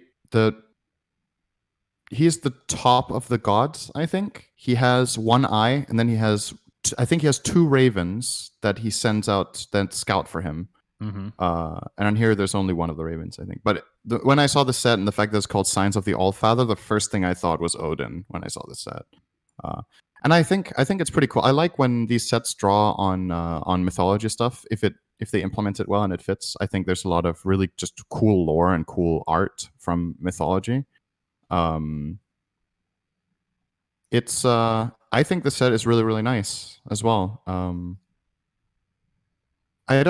he's the top of the gods, I think. He has one eye, and then he has 2 ravens that he sends out that scout for him. And on here, there's only one of the ravens, I think. But when I saw the set and the fact that it's called Signs of the Allfather, the first thing I thought was Odin when I saw the set. And I think it's pretty cool. I like when these sets draw on mythology stuff. If they implement it well and it fits, I think there's a lot of really just cool lore and cool art from mythology. It's I think the set is really, really nice as well. I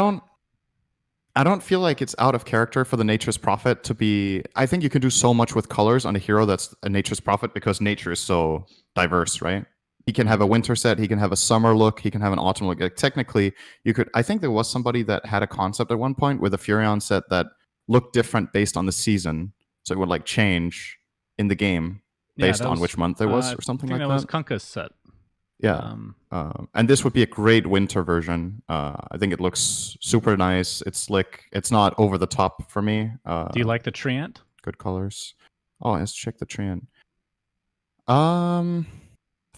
don't feel like it's out of character for the Nature's Prophet to be. I think you can do so much with colors on a hero that's a Nature's Prophet because nature is so diverse, right? He can have a winter set, he can have a summer look, he can have an autumn look. Like, technically, you could. I think there was somebody that had a concept at one point with a Furion set that looked different based on the season, so it would like change in the game based on which month it was or something like that. That was Kunka's set. Yeah, and this would be a great winter version. I think it looks super nice. It's slick. It's not over the top for me. Do you like the treant? Good colors. Oh, let's check the treant. I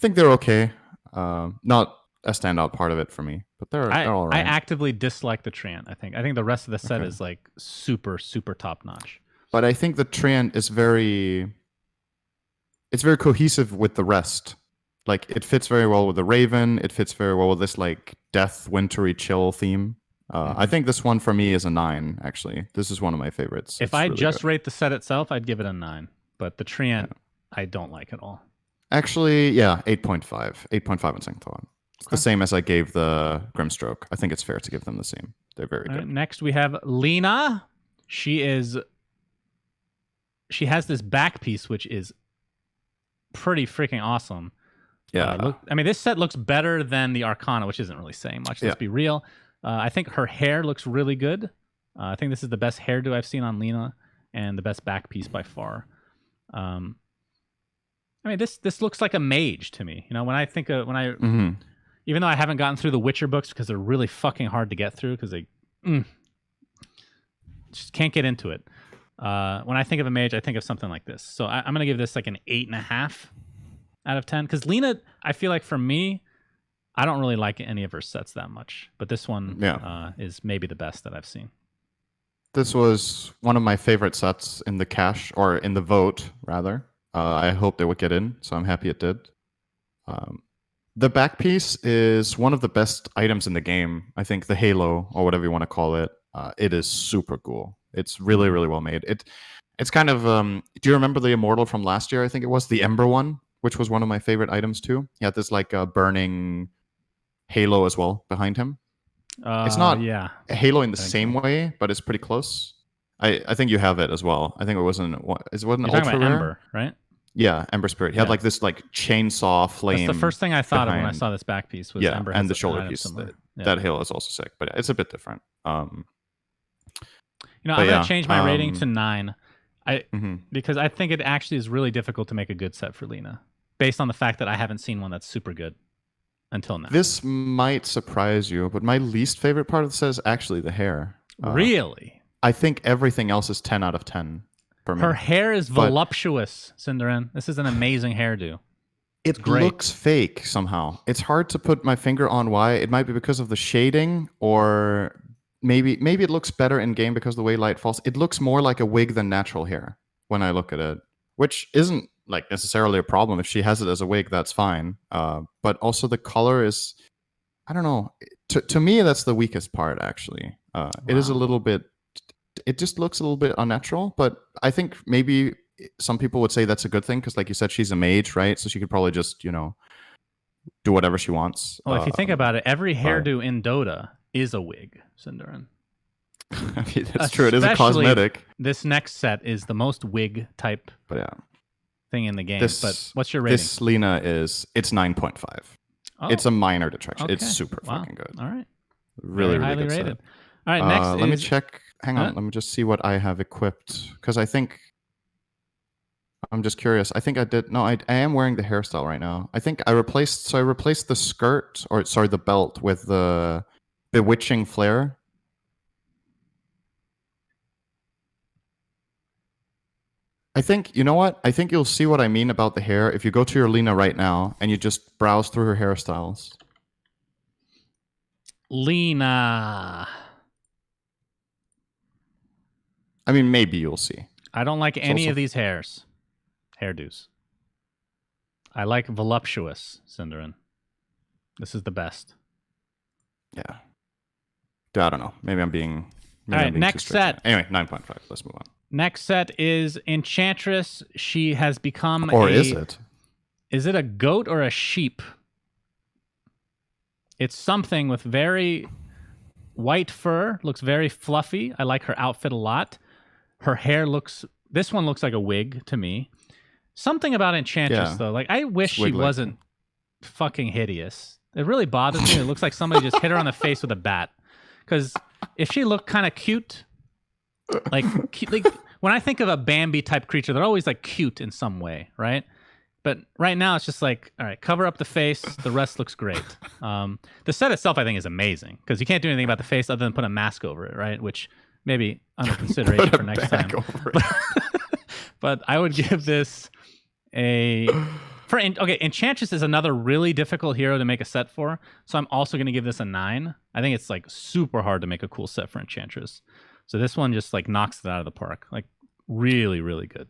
think they're okay. Not a standout part of it for me, but they're all right. I actively dislike the treant. I think the rest of the set is like super, super top notch. But I think the treant is very it's very cohesive with the rest. Like it fits very well with the Raven. It fits very well with this like death, wintry, chill theme. I think this one for me is a 9. Actually, this is one of my favorites. If It's I really just good. rate the set itself, I'd give it a 9. But the Treant, I don't like at all. Actually, yeah, 8.5. 8.5 on second thought. It's the Okay. same as I gave the Grimstroke. I think it's fair to give them the same. They're very All good. right, next we have Lena. She has this back piece which is pretty freaking awesome. Yeah. I mean, this set looks better than the Arcana, which isn't really saying much. Let's be real. I think her hair looks really good. I think this is the best hairdo I've seen on Lena, and the best back piece by far. I mean, this looks like a mage to me. You know, when I think of even though I haven't gotten through the Witcher books because they're really fucking hard to get through because they just can't get into it. When I think of a mage, I think of something like this. So I'm gonna give this like an 8.5 out of 10 because Lena, I feel like for me, I don't really like any of her sets that much, but this one is maybe the best that I've seen. This was one of my favorite sets in the cache, or in the vote, rather. I hoped it would get in, so I'm happy it did. The back piece is one of the best items in the game. I think the Halo, or whatever you want to call it, it is super cool. It's really, really well made. It's kind of... do you remember the Immortal from last year? I think it was the Ember one, which was one of my favorite items too. He had this like burning halo as well behind him. It's not a halo in the same way, but it's pretty close. I think you have it as well. I think it wasn't ultra rare, Ember, right? Yeah, Ember Spirit. He had like this like chainsaw flame. That's the first thing I thought of when I saw this back piece. Was Ember and the shoulder piece. That halo is also sick, but it's a bit different. I'm gonna change my rating to 9. Because I think it actually is really difficult to make a good set for Lena, based on the fact that I haven't seen one that's super good until now. This might surprise you, but my least favorite part of the set is actually the hair. Really? I think everything else is 10 out of 10 for me. Her hair is voluptuous, syndereN. This is an amazing hairdo. It looks fake somehow. It's hard to put my finger on why. It might be because of the shading, or maybe it looks better in game because of the way light falls. It looks more like a wig than natural hair when I look at it, which isn't like necessarily a problem. If she has it as a wig, that's fine. But also the color is, I don't know. To me, that's the weakest part, actually. It is a little bit, it just looks a little bit unnatural, but I think maybe some people would say that's a good thing because, like you said, she's a mage, right? So she could probably just, do whatever she wants. Well, if you think about it, every hairdo in Dota is a wig, syndereN. I mean, that's true. It is a cosmetic. This next set is the most wig type thing in the game. But what's your rating? This Lena it's 9.5. Oh. It's a minor detraction. Okay. It's super fucking good. All right. Really, really highly good rated. set. All right, next let me check. Hang on. Let me just see what I have equipped. Because I think... I'm just curious. I think I did... No, I am wearing the hairstyle right now. I think I replaced the skirt, or sorry, the belt with the bewitching flare. I think, you know what? I think you'll see what I mean about the hair if you go to your Lena right now and you just browse through her hairstyles. Lena. I mean, maybe you'll see. I don't like any of these hairdos. I like voluptuous, syndereN. This is the best. Yeah. I don't know. Maybe I'm being... All right, next set. Anyway, 9.5. Let's move on. Next set is Enchantress. She has become is it? Is it a goat or a sheep? It's something with very white fur. Looks very fluffy. I like her outfit a lot. Her hair looks... This one looks like a wig to me. Something about Enchantress, though. Like, I wish she wasn't fucking hideous. It really bothers me. It looks like somebody just hit her on the face with a bat. Because if she looked kind of cute... Like when I think of a Bambi type creature, they're always like cute in some way, right? But right now it's just like, all right, cover up the face. The rest looks great. The set itself, I think, is amazing because you can't do anything about the face other than put a mask over it, right? Which maybe under consideration for next time. But I would give this Enchantress is another really difficult hero to make a set for, so I'm also going to give this a 9. I think it's like super hard to make a cool set for Enchantress. So this one just like knocks it out of the park. Like really, really good.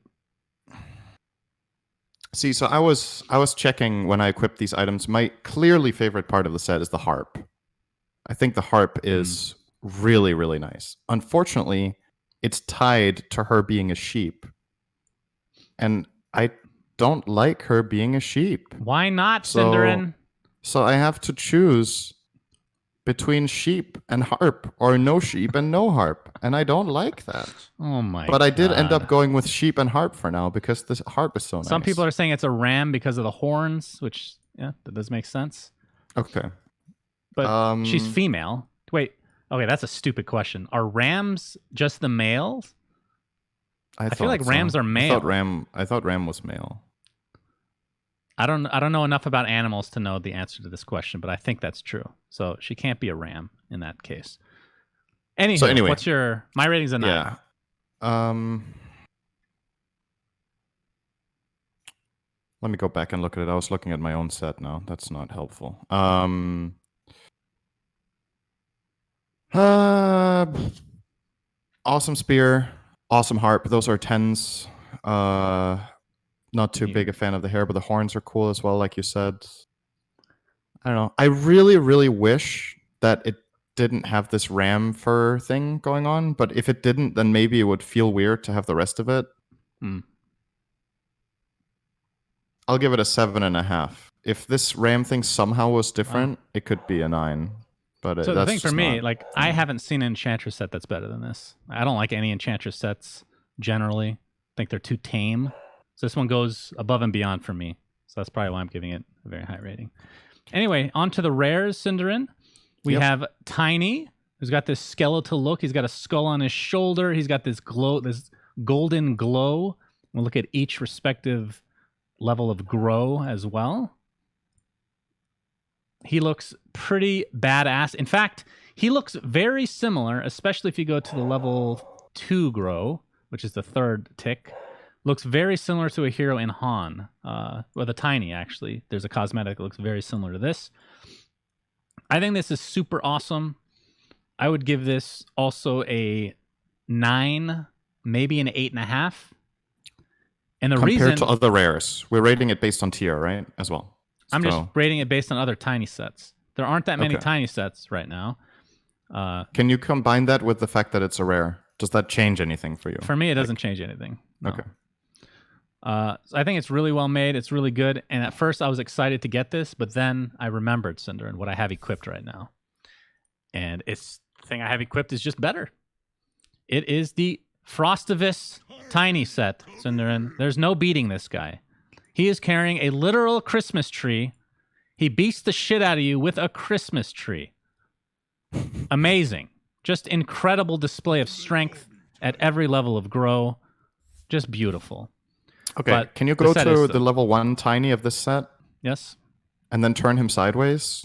See, so I was checking when I equipped these items. My clearly favorite part of the set is the harp. I think the harp is really, really nice. Unfortunately, it's tied to her being a sheep. And I don't like her being a sheep. Why not, So syndereN? so I have to choose between sheep and harp or no sheep and no harp. And I don't like that. Oh my But I did end up God. going with sheep and harp for now because this harp is so nice. Some people are saying it's a ram because of the horns, which, yeah, that does make sense. Okay. But she's female. Wait, okay, that's a stupid question. Are rams just the males? I feel like rams are male. I thought ram was male. I don't know enough about animals to know the answer to this question, but I think that's true. So she can't be a ram in that case. Anyway, what's my rating's a 9. Yeah. Let me go back and look at it. I was looking at my own set now. That's not helpful. Awesome spear, awesome harp. Those are 10s. Not too big a fan of the hair, but the horns are cool as well, like you said. I don't know. I really, really wish that it didn't have this ram fur thing going on, but if it didn't, then maybe it would feel weird to have the rest of it. I'll give it a 7.5. If this ram thing somehow was different, it could be a 9. But so the thing for me, like, I haven't seen an Enchantress set that's better than this. I don't like any Enchantress sets generally. I think they're too tame. So this one goes above and beyond for me. So that's probably why I'm giving it a very high rating. Anyway, on to the rares, syndereN. We have Tiny, who's got this skeletal look. He's got a skull on his shoulder. He's got this golden glow. We'll look at each respective level of grow as well. He looks pretty badass. In fact, he looks very similar, especially if you go to the level 2 grow, which is the third tick. Looks very similar to a hero in Han, or the Tiny, actually. There's a cosmetic that looks very similar to this. I think this is super awesome. I would give this also a 9, maybe an 8.5. And the compared to other rares, we're rating it based on tier, right? As well. I'm just rating it based on other Tiny sets. There aren't that many Tiny sets right now. Can you combine that with the fact that it's a rare? Does that change anything for you? For me, it doesn't change anything. No. Okay. So I think it's really well made. It's really good. And at first, I was excited to get this, but then I remembered syndereN, what I have equipped right now. And the thing I have equipped is just better. It is the Frostivus Tiny set, syndereN. There's no beating this guy. He is carrying a literal Christmas tree. He beats the shit out of you with a Christmas tree. Amazing. Just incredible display of strength at every level of grow. Just beautiful. Okay, but can you go to the level 1 Tiny of this set? Yes. And then turn him sideways?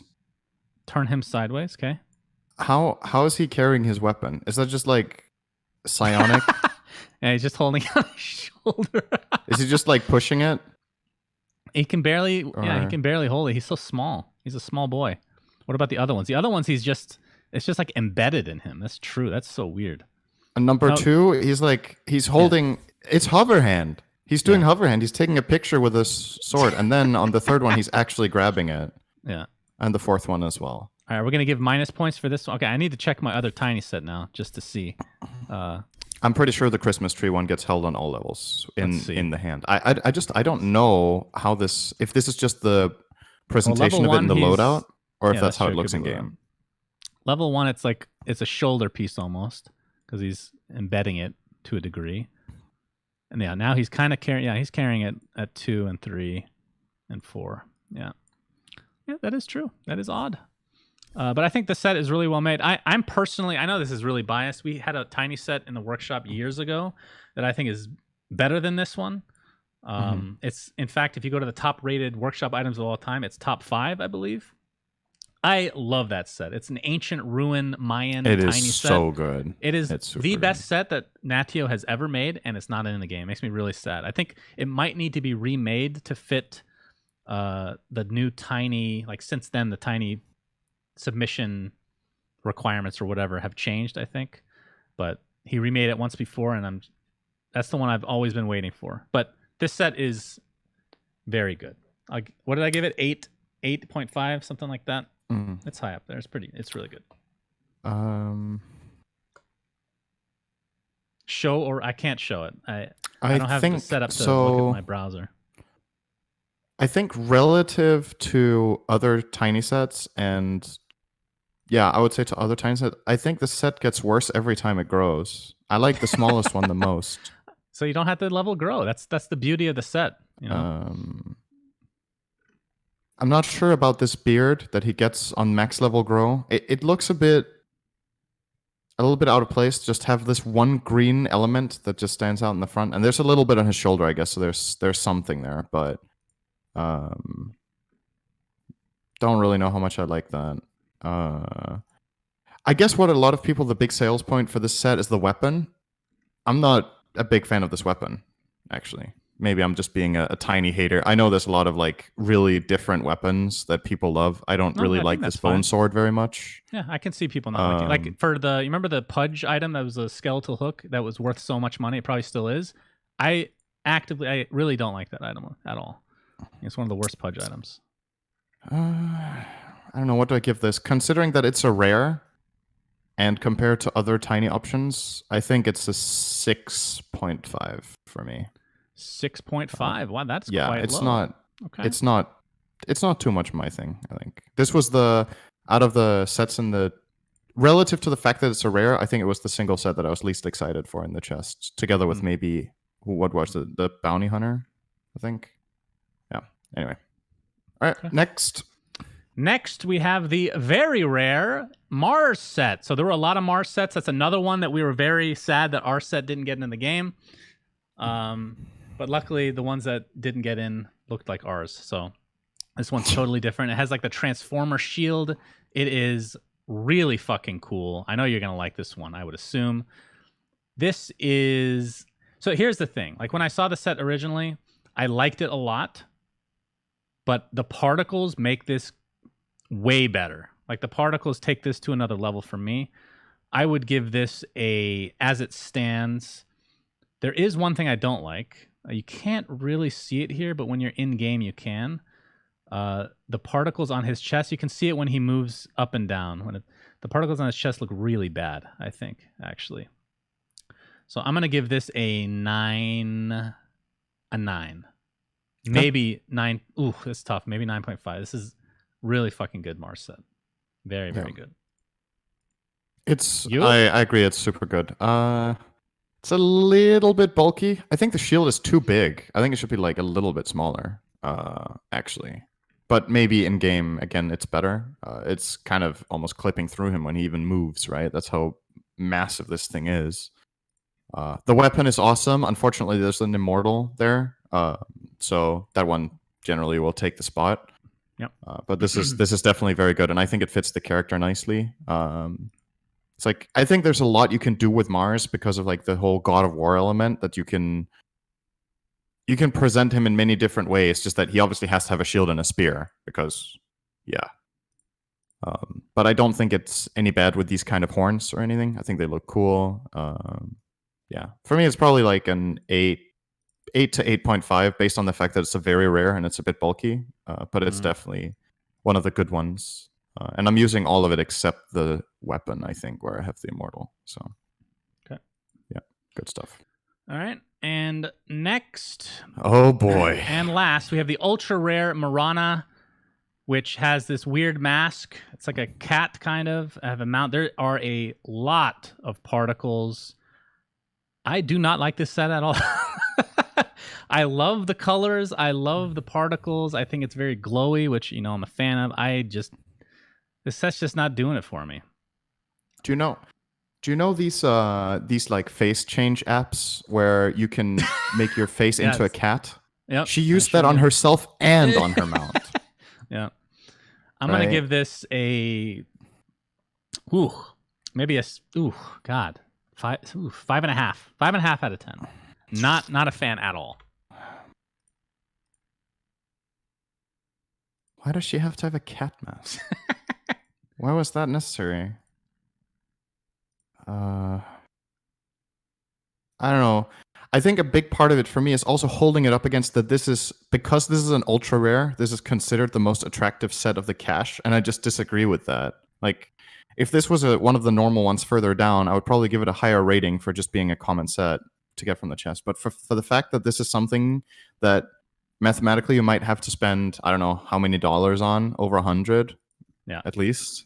Turn him sideways, okay. How is he carrying his weapon? Is that just like psionic? Yeah, he's just holding it on his shoulder. Is he just like pushing it? He can barely hold it. He's so small. He's a small boy. What about the other ones? The other ones, it's just like embedded in him. That's true. That's so weird. And number 2, he's holding, it's hover hand. He's doing hover hand. He's taking a picture with a sword. And then on the third one, he's actually grabbing it. Yeah. And the fourth one as well. All right, we're going to give minus points for this one. Okay, I need to check my other Tiny set now just to see. I'm pretty sure the Christmas tree one gets held on all levels in the hand. I don't know how if this is just the presentation of it in the loadout, or if that's how it looks in game. Level 1, it's a shoulder piece almost, because he's embedding it to a degree. And yeah, now he's kind of carrying. Yeah, he's carrying it at 2 and 3 and 4. Yeah, that is true. That is odd. But I think the set is really well made. I'm personally, I know this is really biased. We had a Tiny set in the workshop years ago that I think is better than this one. It's, in fact, if you go to the top rated workshop items of all time, it's top 5, I believe. I love that set. It's an ancient ruin Mayan Tiny set. It is so good. It is the best set that Natio has ever made, and it's not in the game. It makes me really sad. I think it might need to be remade to fit the new Tiny, since then the Tiny submission requirements or whatever have changed, I think. But he remade it once before, and that's the one I've always been waiting for. But this set is Very good. What did I give it? 8.5, something like that. Mm. It's high up there. It's really good. Show, or I can't show it. I don't have it set up to look at my browser. I think relative to other tiny sets, and yeah, I would say to other tiny sets, I think the set gets worse every time it grows. I like the smallest one the most. So you don't have to level grow. That's the beauty of the set. You know? I'm not sure about this beard that he gets on max level grow. It looks a little bit out of place. Just have this one green element that just stands out in the front, and there's a little bit on his shoulder, I guess. So there's something there, but don't really know how much I like that. I guess what a lot of people, the big sales point for this set is the weapon. I'm not a big fan of this weapon, actually. Maybe I'm just being a tiny hater. I know there's a lot of like really different weapons that people love. I don't really like this bone sword very much. Yeah, I can see people not liking. Like for you remember the Pudge item that was a skeletal hook that was worth so much money? It probably still is. I really don't like that item at all. It's one of the worst Pudge items. I don't know, what do I give this? Considering that it's a rare, and compared to other tiny options, I think it's a 6.5 for me. 6.5. Wow, that's yeah, quite it's low. not. Okay. It's not too much my thing. I think this was out of the sets in the relative to the fact that it's a rare. I think it was the single set that I was least excited for in the chest, together with maybe what was the bounty hunter, I think. Yeah. Anyway. All right. Okay. Next, we have the very rare Mars set. So there were a lot of Mars sets. That's another one that we were very sad that our set didn't get in the game. But luckily, the ones that didn't get in looked like ours. So this one's totally different. It has like the Transformer shield. It is really fucking cool. I know you're going to like this one, I would assume. This is... So here's the thing. Like when I saw the set originally, I liked it a lot. But the particles make this way better. Like the particles take this to another level for me. I would give this as it stands. There is one thing I don't like. You can't really see it here, but when you're in game, you can. The particles on his chest, you can see it when he moves up and down. The particles on his chest look really bad, I think, actually. So I'm going to give this a 9. Maybe 9. Ooh, it's tough. Maybe 9.5. This is really fucking good Mars set. Very, very good. I agree. It's super good. It's a little bit bulky. I think the shield is too big. I think it should be like a little bit smaller, actually. But maybe in game, again, it's better. It's kind of almost clipping through him when he even moves, right? That's how massive this thing is. The weapon is awesome. Unfortunately, there's an immortal there. So that one generally will take the spot. Yep. But this is definitely very good, and I think it fits the character nicely. It's like, I think there's a lot you can do with Mars because of like the whole God of War element, that you can present him in many different ways. Just that he obviously has to have a shield and a spear because, yeah. But I don't think it's any bad with these kind of horns or anything. I think they look cool. Yeah, for me, it's probably like an 8 to 8.5 based on the fact that it's a very rare and it's a bit bulky. But it's definitely one of the good ones. And I'm using all of it except the weapon, I think, where I have the immortal. So, okay. Yeah, good stuff. All right. And next. Oh, boy. And last, we have the ultra rare Marana, which has this weird mask. It's like a cat, kind of. I have a mount. There are a lot of particles. I do not like this set at all. I love the colors. I love the particles. I think it's very glowy, which, I'm a fan of. This set's just not doing it for me. Do you know these like face change apps where you can make your face into a cat? Yep. She used that on herself and on her mount. Yeah. I'm going to give this maybe a 5.5. 5.5 out of 10. Not a fan at all. Why does she have to have a cat mask? Why was that necessary? I don't know. I think a big part of it for me is also holding it up against that because this is an ultra rare, this is considered the most attractive set of the cache, and I just disagree with that. Like, if this was one of the normal ones further down, I would probably give it a higher rating for just being a common set to get from the chest. But for the fact that this is something that mathematically you might have to spend, I don't know how many dollars on, over 100, at least,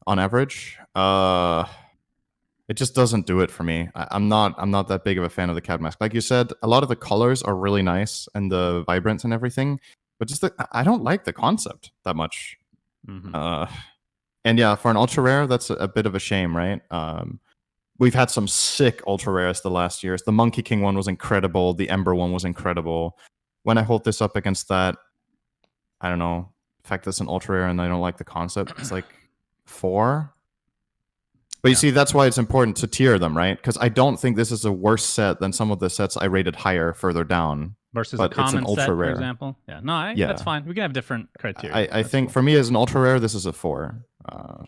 on average. It just doesn't do it for me. I'm not that big of a fan of the cat mask. Like you said, a lot of the colors are really nice and the vibrance and everything, but just I don't like the concept that much. Mm-hmm. And yeah, for an ultra rare, that's a bit of a shame, right? We've had some sick ultra rares the last years. The Monkey King one was incredible. The Ember one was incredible. When I hold this up against that, I don't know, the fact that it's an ultra rare and I don't like the concept, it's like 4. But you see, that's why it's important to tier them, right? Because I don't think this is a worse set than some of the sets I rated higher further down. Versus but a common it's an set, ultra for rare. example. That's fine. We can have different criteria. I think cool. For me as an ultra rare, this is a 4.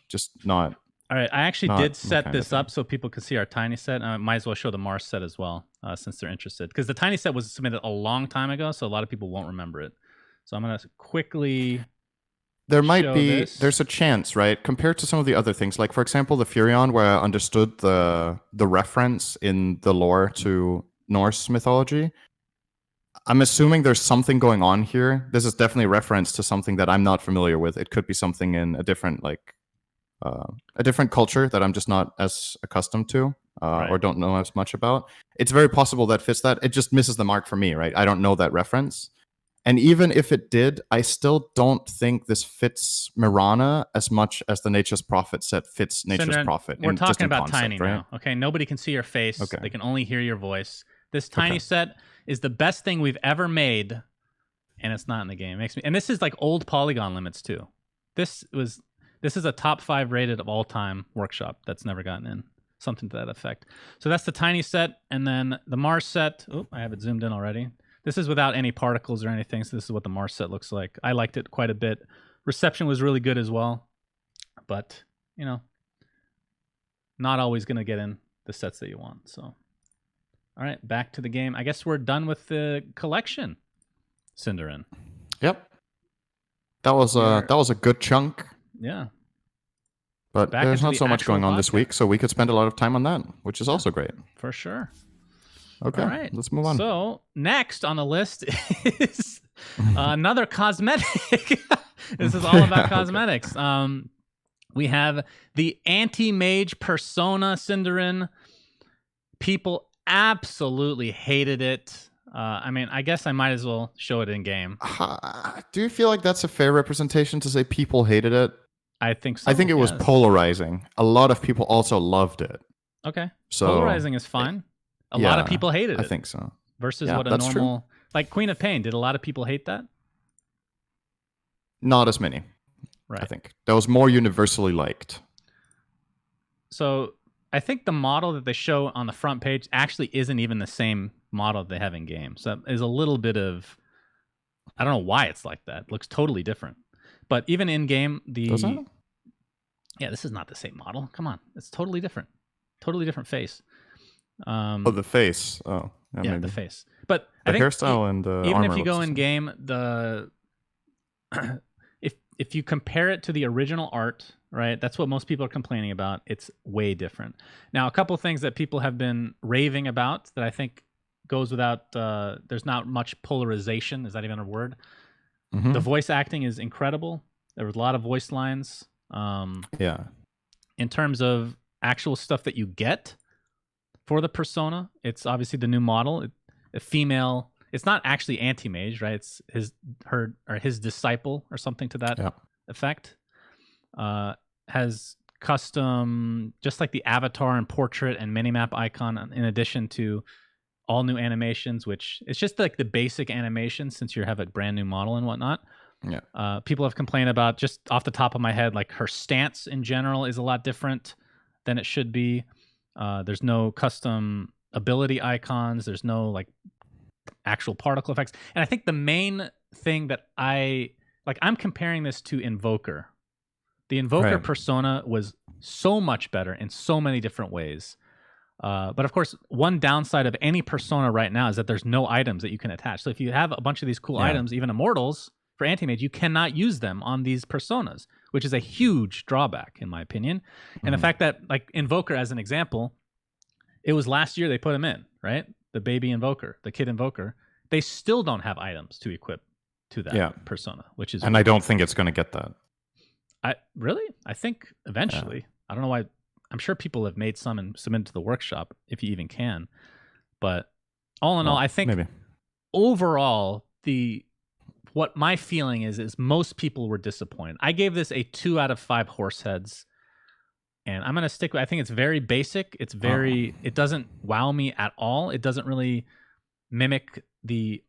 Just not. All right, I actually did set this up so people could see our tiny set. I might as well show the Mars set as well, since they're interested. Because the tiny set was submitted a long time ago, so a lot of people won't remember it. So I'm going to quickly... There's a chance, right? Compared to some of the other things, like for example, the Furion, where I understood the reference in the lore to Norse mythology. I'm assuming there's something going on here. This is definitely a reference to something that I'm not familiar with. It could be something in a different culture that I'm just not as accustomed to, or don't know as much about. It's very possible that fits that. It just misses the mark for me, right? I don't know that reference. And even if it did, I still don't think this fits Mirana as much as the Nature's Prophet set fits Nature's Prophet. We're talking about concept, tiny right? now. Okay, nobody can see your face. Okay. They can only hear your voice. This tiny set is the best thing we've ever made, and it's not in the game. And this is like old polygon limits too. This is a top 5 rated of all time workshop that's never gotten in. Something to that effect. So that's the tiny set, and then the Mars set. Oh, I have it zoomed in already. This is without any particles or anything, so this is what the Mars set looks like. I liked it quite a bit. Reception was really good as well, but, you know, not always going to get in the sets that you want. So, all right, back to the game. I guess we're done with the collection, syndereN. Yep. That was a good chunk. Yeah. But there's not so much going on this week, so we could spend a lot of time on that, which is also great. For sure. Okay, all right, let's move on. So next on the list is another cosmetic. This is all about cosmetics. We have the Anti-Mage Persona syndereN. People absolutely hated it. I mean, I guess I might as well show it in game. Do you feel like that's a fair representation to say people hated it? I think so. I think it was polarizing. A lot of people also loved it. Okay. So polarizing is fine. A lot of people hated it. I think so. Versus what a normal... True. Like Queen of Pain, did a lot of people hate that? Not as many. Right. I think. That was more universally liked. So I think the model that they show on the front page actually isn't even the same model they have in game. So that is a little bit of... I don't know why it's like that. It looks totally different. But even in game, Does it? Yeah, this is not the same model. Come on. It's totally different. Totally different face. The face. Oh, yeah, maybe. The face. But the I think hairstyle and even if you go in game, if you compare it to the original art, right? That's what most people are complaining about. It's way different. Now, a couple of things that people have been raving about that I think goes without. There's not much polarization. Is that even a word? Mm-hmm. The voice acting is incredible. There was a lot of voice lines. Yeah. In terms of actual stuff that you get for the persona, it's obviously the new model. A female. It's not actually Anti-Mage, right? It's his disciple or something to that effect. Has custom, just like the avatar and portrait and minimap icon, in addition to all new animations, which it's just like the basic animation since you have a brand new model and whatnot. Yeah. People have complained about, just off the top of my head, like her stance in general is a lot different than it should be. There's no custom ability icons. There's no like actual particle effects. And I think the main thing that I'm comparing this to Invoker. The Invoker persona was so much better in so many different ways. But of course, one downside of any persona right now is that there's no items that you can attach. So if you have a bunch of these cool items, even immortals for Anti-Mage, you cannot use them on these personas, which is a huge drawback in my opinion. And the fact that, like, Invoker as an example, it was last year they put him in, right? The baby Invoker, the kid Invoker. They still don't have items to equip to that persona, which is and I don't think it's going to get that. I think eventually. I don't know why. I'm sure people have made some and submitted to the workshop if you even can. But all in all, I think overall what my feeling is most people were disappointed. I gave this a 2 out of 5 horse heads. And I'm going to stick with, I think it's very basic. It's very, it doesn't wow me at all. It doesn't really mimic the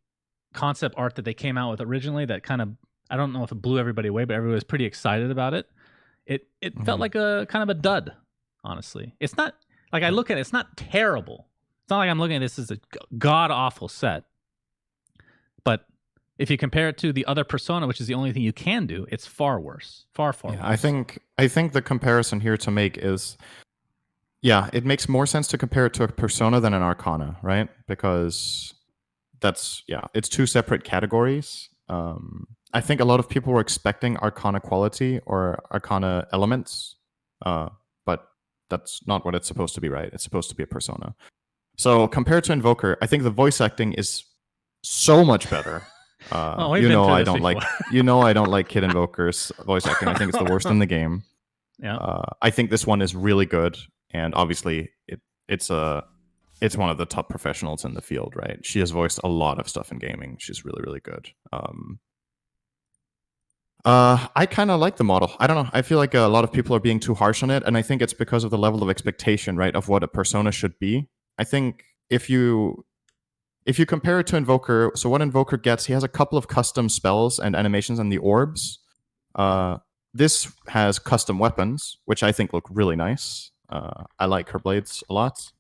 concept art that they came out with originally that kind of, I don't know if it blew everybody away, but everybody was pretty excited about it. It felt like a kind of a dud, honestly. It's not, like, I look at it, it's not terrible. It's not like I'm looking at this as a god-awful set. But if you compare it to the other persona, which is the only thing you can do, it's far worse. Far worse. I think the comparison here to make is, it makes more sense to compare it to a persona than an arcana, right? Because it's 2 separate categories. I think a lot of people were expecting arcana quality or arcana elements, but that's not what it's supposed to be, right? It's supposed to be a persona. So compared to Invoker, I think the voice acting is so much better. I don't like Kid Invoker's voice acting. I think it's the worst in the game. Yeah. I think this one is really good, and obviously it's one of the top professionals in the field, right? She has voiced a lot of stuff in gaming. She's really, really good. I kind of like the model. I don't know. I feel like a lot of people are being too harsh on it, and I think it's because of the level of expectation, right, of what a persona should be. I think if you compare it to Invoker, so what Invoker gets, he has a couple of custom spells and animations on the orbs. This has custom weapons, which I think look really nice. I like her blades a lot.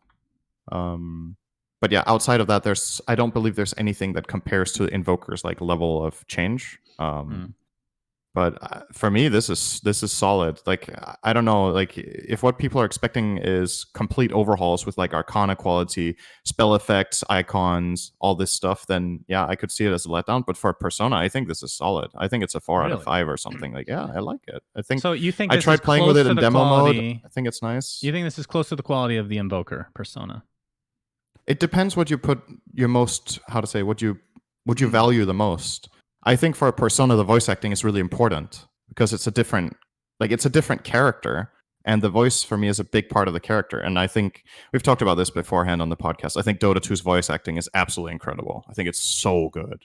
But yeah, outside of that, I don't believe there's anything that compares to Invoker's like level of change. But for me, this is solid. Like, I don't know, like, if what people are expecting is complete overhauls with like arcana quality, spell effects, icons, all this stuff, then yeah, I could see it as a letdown. But for Persona, I think this is solid. I think it's a 4 out of 5 or something. Like, yeah, I like it. I think. So you think I this tried is playing close with it to in the demo quality, mode. I think it's nice. You think this is close to the quality of the Invoker Persona? It depends what you put your most, what you value the most. I think for a Persona, the voice acting is really important because it's a different character, and the voice for me is a big part of the character. And I think we've talked about this beforehand on the podcast. I think Dota 2's voice acting is absolutely incredible. I think it's so good.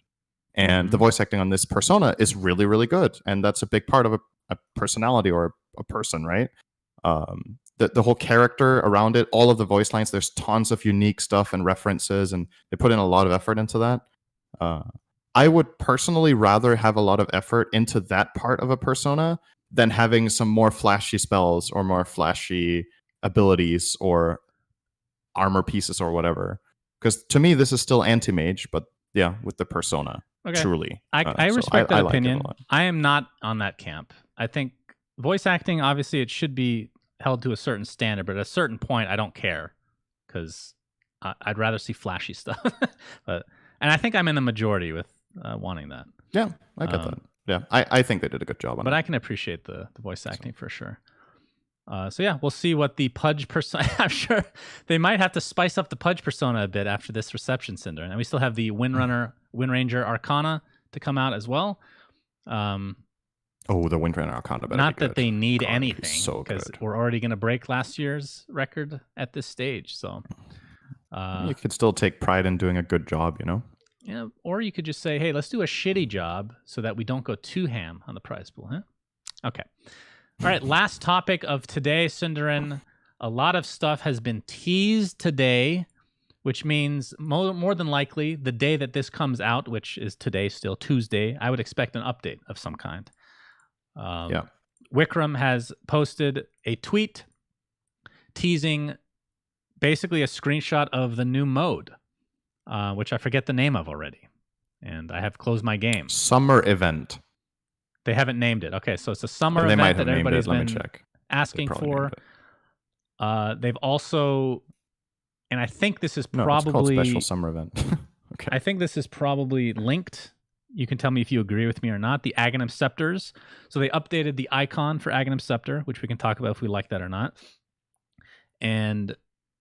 And the voice acting on this Persona is really, really good. And that's a big part of a personality or a person, right? The whole character around it, all of the voice lines, there's tons of unique stuff and references, and they put in a lot of effort into that. I would personally rather have a lot of effort into that part of a persona than having some more flashy spells or more flashy abilities or armor pieces or whatever. Because to me, this is still Anti-Mage, but yeah, with the persona. Okay. Truly. I respect that opinion. I am not on that camp. I think voice acting, obviously, it should be held to a certain standard, but at a certain point, I don't care because I'd rather see flashy stuff. And I think I'm in the majority with wanting that. Yeah, I get that. Yeah, I think they did a good job on it. But I can appreciate the voice acting for sure. So yeah, we'll see what the Pudge persona. I'm sure they might have to spice up the Pudge persona a bit after this reception cinder. And we still have the Windranger Arcana to come out as well. The Windranger Arcana. Not that they need anything, because we're already going to break last year's record at this stage. So you could still take pride in doing a good job, you know. Yeah, or you could just say, hey, let's do a shitty job so that we don't go too ham on the prize pool, huh? Okay. All right, last topic of today, syndereN. A lot of stuff has been teased today, which means more than likely the day that this comes out, which is today, still Tuesday, I would expect an update of some kind. Wikram has posted a tweet teasing basically a screenshot of the new mode, which I forget the name of already. And I have closed my game. Summer event. They haven't named it. Okay, so it's a summer event that everybody's been asking for. They've also and I think this is No, it's called Special probably Summer Event. Okay. I think this is probably linked. You can tell me if you agree with me or not. The Aghanim Scepters. So they updated the icon for Aghanim Scepter, which we can talk about if we like that or not. And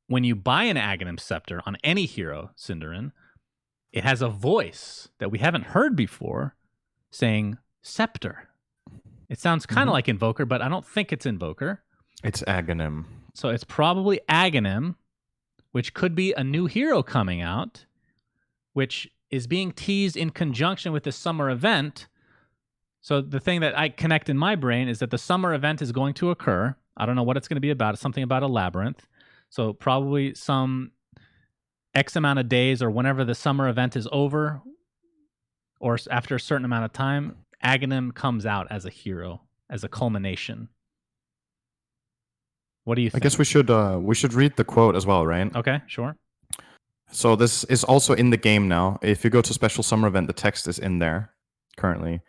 when you buy an Aghanim Scepter on any hero, syndereN, it has a voice that we haven't heard before saying Scepter. It sounds kind of like Invoker, but I don't think it's Invoker. It's Aghanim. So it's probably Aghanim, which could be a new hero coming out, which is being teased in conjunction with the summer event. So the thing that I connect in my brain is that the summer event is going to occur. I don't know what it's going to be about. It's something about a labyrinth. So probably some X amount of days or whenever the summer event is over or after a certain amount of time, Aghanim comes out as a hero, as a culmination. What do you think? I guess we should read the quote as well, right? Okay, sure. So this is also in the game now. If you go to Special Summer Event, the text is in there currently.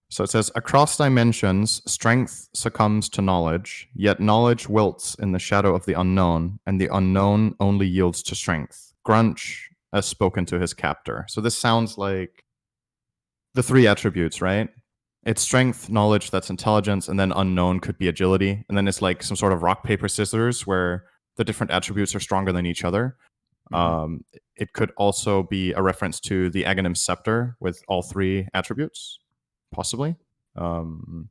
So it says, across dimensions, strength succumbs to knowledge, yet knowledge wilts in the shadow of the unknown, and the unknown only yields to strength. Grunch has spoken to his captor. So this sounds like the three attributes, right? It's strength, knowledge, that's intelligence, and then unknown could be agility. And then it's like some sort of rock, paper, scissors where the different attributes are stronger than each other. It could also be a reference to the Aghanim Scepter with all three attributes, possibly. Could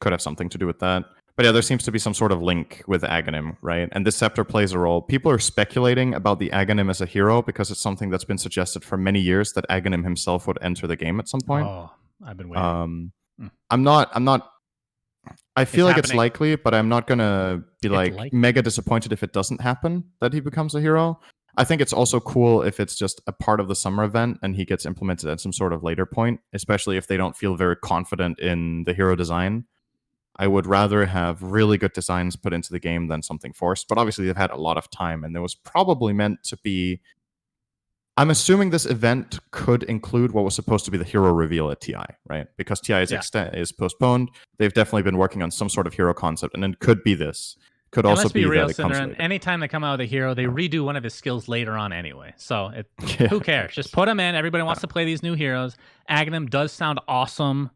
have something to do with that. But yeah, there seems to be some sort of link with Aghanim, right? And this scepter plays a role. People are speculating about the Aghanim as a hero because it's something that's been suggested for many years that Aghanim himself would enter the game at some point. Oh, I've been waiting. I'm not. I feel like it's likely, but I'm not gonna be like mega disappointed if it doesn't happen that he becomes a hero. I think it's also cool if it's just a part of the summer event and he gets implemented at some sort of later point, especially if they don't feel very confident in the hero design. I would rather have really good designs put into the game than something forced. But obviously, they've had a lot of time, and there was probably meant to be. I'm assuming this event could include what was supposed to be the hero reveal at TI, right? Because TI is postponed. They've definitely been working on some sort of hero concept, and it could be this. Could also be real, that it comes later. Anytime they come out with a hero, they redo one of his skills later on anyway. So who cares? Just put him in. Everybody wants to play these new heroes. Aghanim does sound awesome.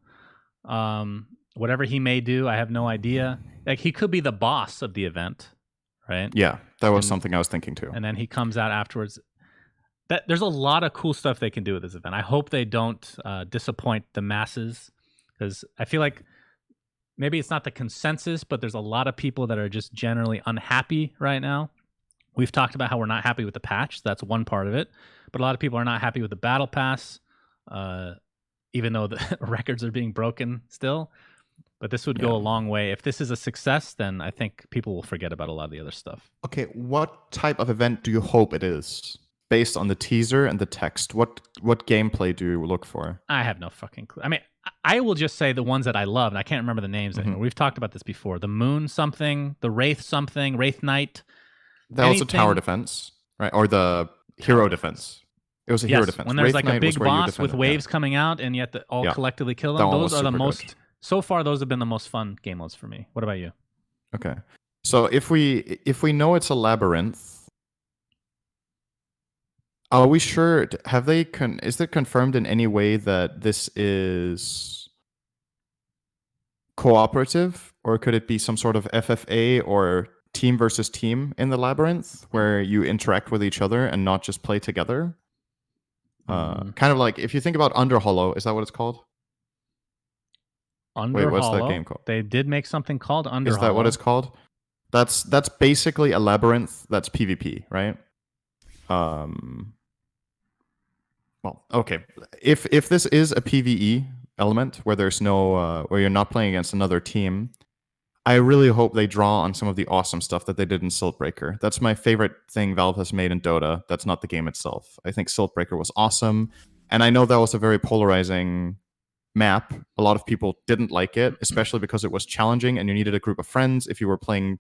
Whatever he may do, I have no idea. Like, he could be the boss of the event, right? Yeah, that was something I was thinking too. And then he comes out afterwards. There's a lot of cool stuff they can do with this event. I hope they don't disappoint the masses, because I feel like maybe it's not the consensus, but there's a lot of people that are just generally unhappy right now. We've talked about how we're not happy with the patch. That's one part of it. But a lot of people are not happy with the battle pass, even though the records are being broken still. But this would go a long way. If this is a success, then I think people will forget about a lot of the other stuff. Okay, what type of event do you hope it is? Based on the teaser and the text, what gameplay do you look for? I have no fucking clue. I mean, I will just say the ones that I love, and I can't remember the names anymore. We've talked about this before. The Moon something, the Wraith something, Wraith Knight. That was a tower defense, right? Or the hero defense. It was a hero defense. When there's like a big boss with waves coming out, and you have to all collectively kill them. Those are the most... Good. So far, those have been the most fun game modes for me. What about you? Okay. So if we know it's a labyrinth, are we sure? Have they? Is it confirmed in any way that this is cooperative, or could it be some sort of FFA or team versus team in the labyrinth, where you interact with each other and not just play together? Kind of like if you think about Underhollow, is that what it's called? Underhollow. Wait, what's that game called? They did make something called Underhollow. Is that what it's called? That's basically a labyrinth that's PvP, right? Well, okay. If this is a PvE element where there's no where you're not playing against another team, I really hope they draw on some of the awesome stuff that they did in Siltbreaker. That's my favorite thing Valve has made in Dota. That's not the game itself. I think Siltbreaker was awesome, and I know that was a very polarizing map. A lot of people didn't like it, especially because it was challenging and you needed a group of friends. If you were playing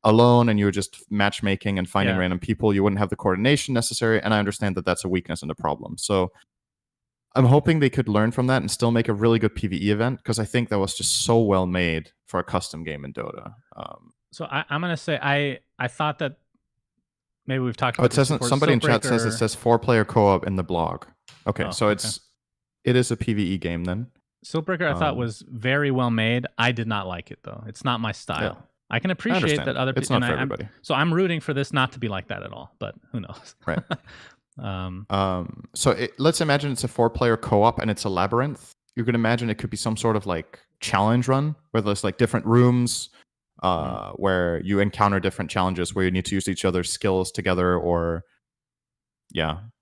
alone and you were just matchmaking and finding random people, you wouldn't have the coordination necessary, and I understand that that's a weakness and a problem. So I'm hoping they could learn from that and still make a really good PvE event, because I think that was just so well made for a custom game in Dota. So I'm going to say I thought that maybe we've talked Oh, about it this says before. somebody in chat says it Siltbreaker- says 4-player co-op in the blog. Okay, Oh, so okay. it is a PvE game then. Siltbreaker I thought was very well made. I did not like it though. It's not my style. Yeah. I can I appreciate understand. that other people. It's not for everybody. So I'm rooting for this not to be like that at all. But who knows? Right. um, Let's imagine it's a 4-player co-op and it's a labyrinth. You can imagine it could be some sort of like challenge run where there's like different rooms where you encounter different challenges where you need to use each other's skills together, or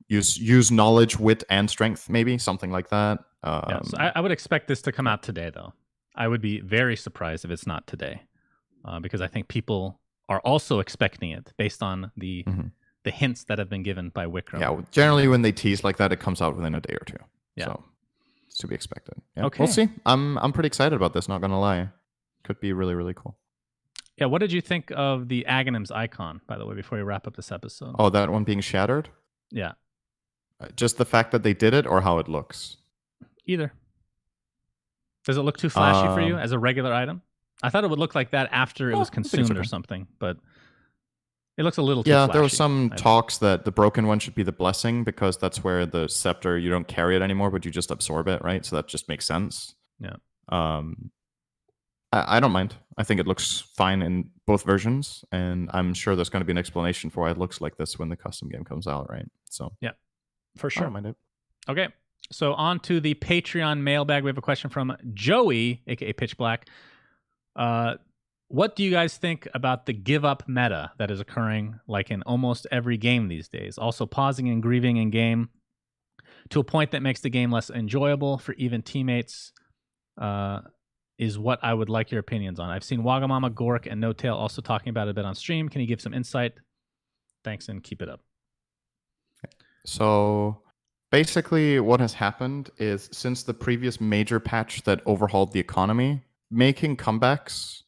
use knowledge, wit, and strength, maybe something like that. so I would expect this to come out today, though. I would be very surprised if it's not today, because I think people are also expecting it based on the hints that have been given by Wikram. Yeah, generally when they tease like that, it comes out within a day or two. Yeah. So it's to be expected. Yeah. Okay. We'll see. I'm pretty excited about this, not gonna lie. Could be really, really cool. Yeah, what did you think of the Aghanims icon, by the way, before we wrap up this episode? Oh, that one being shattered? Yeah. Just the fact that they did it, or how it looks? Either. Does it look too flashy for you as a regular item? I thought it would look like that after it was consumed or something, but it looks a little too flashy. There were some talks that the broken one should be the blessing, because that's where the scepter, you don't carry it anymore, but you just absorb it, right? So that just makes sense. Yeah. I don't mind. I think it looks fine in both versions, and I'm sure there's going to be an explanation for why it looks like this when the custom game comes out, right? So yeah, for sure. I don't mind it. Okay, so on to the Patreon mailbag. We have a question from Joey, aka Pitch Black. What do you guys think about the give up meta that is occurring like in almost every game these days? Also pausing and grieving in game to a point that makes the game less enjoyable for even teammates is what I would like your opinions on. I've seen Wagamama, Gork, and No Tail also talking about it a bit on stream. Can you give some insight? Thanks, and keep it up. So basically what has happened is, since the previous major patch that overhauled the economy, making comebacks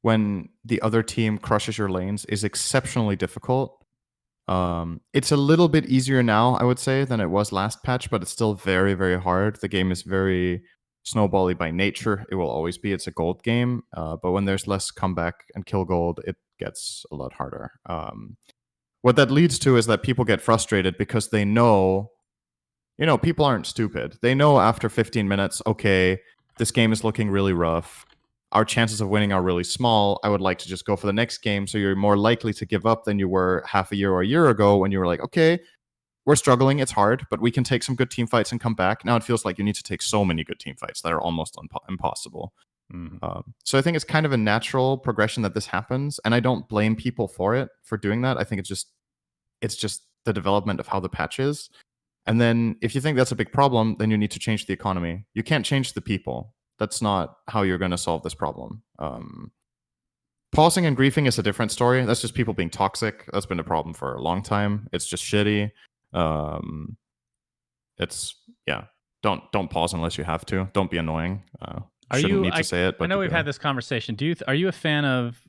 when the other team crushes your lanes is exceptionally difficult. It's a little bit easier now, I would say, than it was last patch, but it's still very, very hard. The game is very snowbally by nature. It will always be. It's a gold game, but when there's less comeback and kill gold, it gets a lot harder. What that leads to is that people get frustrated because they know, people aren't stupid. They know after 15 minutes, okay, this game is looking really rough. Our chances of winning are really small. I would like to just go for the next game. So you're more likely to give up than you were half a year or a year ago, when you were like, okay, we're struggling, it's hard, but we can take some good team fights and come back. Now it feels like you need to take so many good team fights that are almost impossible. So I think it's kind of a natural progression that this happens, and I don't blame people for doing that. I think it's just the development of how the patch is. And then if you think that's a big problem, then you need to change the economy. You can't change the people. That's not how you're going to solve this problem. Pausing and griefing is a different story. That's just people being toxic. That's been a problem for a long time. It's just shitty. Don't pause unless you have to. Don't be annoying. Shouldn't need to say it, but I know we've had this conversation. Are you a fan of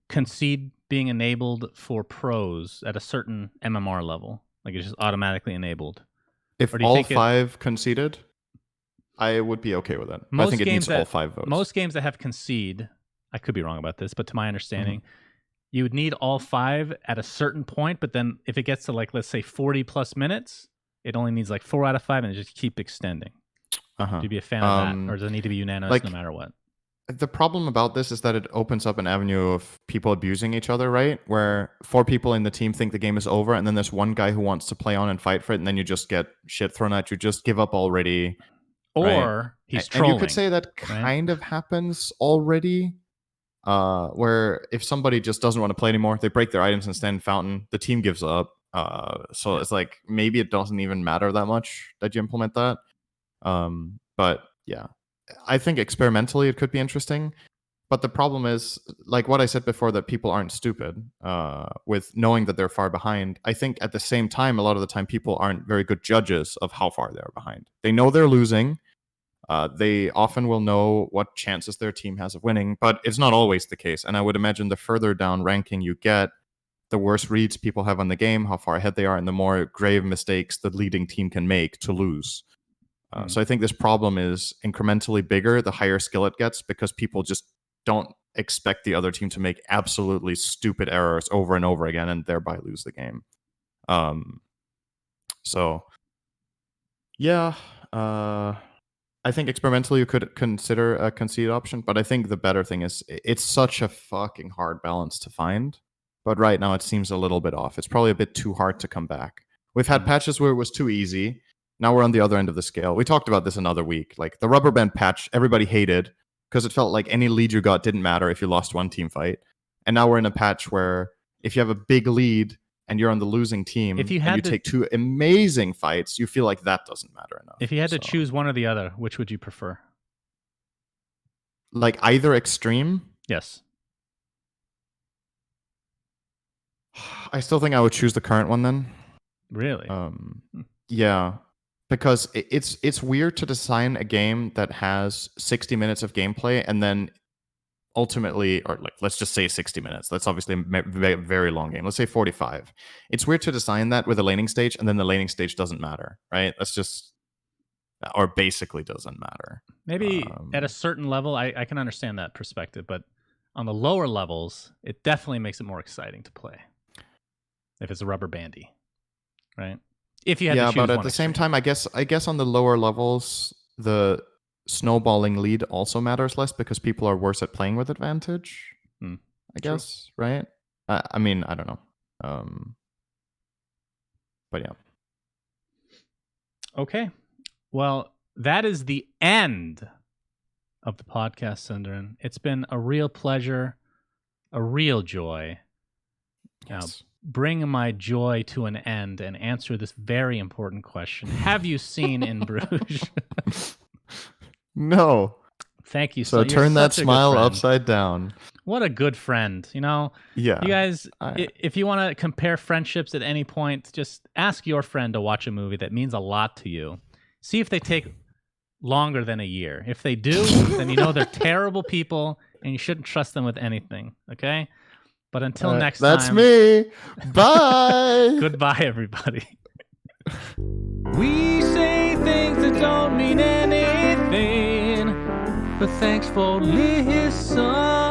concede being enabled for pros at a certain MMR level? Like it's just automatically enabled? If all 5 conceded, I would be okay with it. I think it needs all 5 votes. Most games that have concede, I could be wrong about this, but to my understanding, you would need all 5 at a certain point, but then if it gets to like, let's say 40 plus minutes, it only needs like 4 out of 5 and it just keep extending. Do you be a fan of that? Or does it need to be unanimous no matter what? The problem about this is that it opens up an avenue of people abusing each other, right? Where 4 people in the team think the game is over, and then there's one guy who wants to play on and fight for it, and then you just get shit thrown at you. Just give up already. Or he's trolling. And you could say that kind of happens already. Where if somebody just doesn't want to play anymore, they break their items and stand in fountain, the team gives up. So it's like, maybe it doesn't even matter that much that you implement that. But yeah, I think experimentally it could be interesting. But the problem is, like what I said before, that people aren't stupid with knowing that they're far behind. I think at the same time, a lot of the time, people aren't very good judges of how far they're behind. They know they're losing. They often will know what chances their team has of winning, but it's not always the case. And I would imagine the further down ranking you get, the worse reads people have on the game, how far ahead they are, and the more grave mistakes the leading team can make to lose. So I think this problem is incrementally bigger the higher skill it gets, because people just don't expect the other team to make absolutely stupid errors over and over again and thereby lose the game. So yeah, I think experimentally you could consider a concede option, but I think the better thing is it's such a fucking hard balance to find. But right now it seems a little bit off. It's probably a bit too hard to come back. We've had patches where it was too easy. Now we're on the other end of the scale. We talked about this another week. Like the rubber band patch, everybody hated because it felt like any lead you got didn't matter if you lost one team fight. And now we're in a patch where if you have a big lead and you're on the losing team If you and had you to- take two amazing fights, you feel like that doesn't matter enough. If you had to So, choose one or the other, which would you prefer? like either extreme, Yes. I still think I would choose the current one then. Really? Yeah, because it's weird to design a game that has 60 minutes of gameplay and then ultimately, or like let's just say 60 minutes. That's obviously a very long game. Let's say 45. It's weird to design that with a laning stage and then the laning stage doesn't matter, right? That's just, or basically doesn't matter. Maybe at a certain level, I can understand that perspective, but on the lower levels, it definitely makes it more exciting to play. If it's a rubber bandy, right? If you had to choose but at one the same extreme. time, I guess on the lower levels, the snowballing lead also matters less because people are worse at playing with advantage. I guess, right? I mean, I don't know. But yeah. Okay. Well, that is the end of the podcast, syndereN. It's been a real pleasure, a real joy. Yes. Bring my joy to an end and answer this very important question. Have you seen In Bruges? No. Thank you. So you're turn that such a good smile friend. upside down. What a good friend. You know, Yeah. you guys, I- if you want to compare friendships at any point, just ask your friend to watch a movie that means a lot to you. See if they take longer than a year. If they do, then you know they're terrible people and you shouldn't trust them with anything. Okay? But until next time. That's me. Bye. Goodbye, everybody. We say things that don't mean anything, but thanks for listening.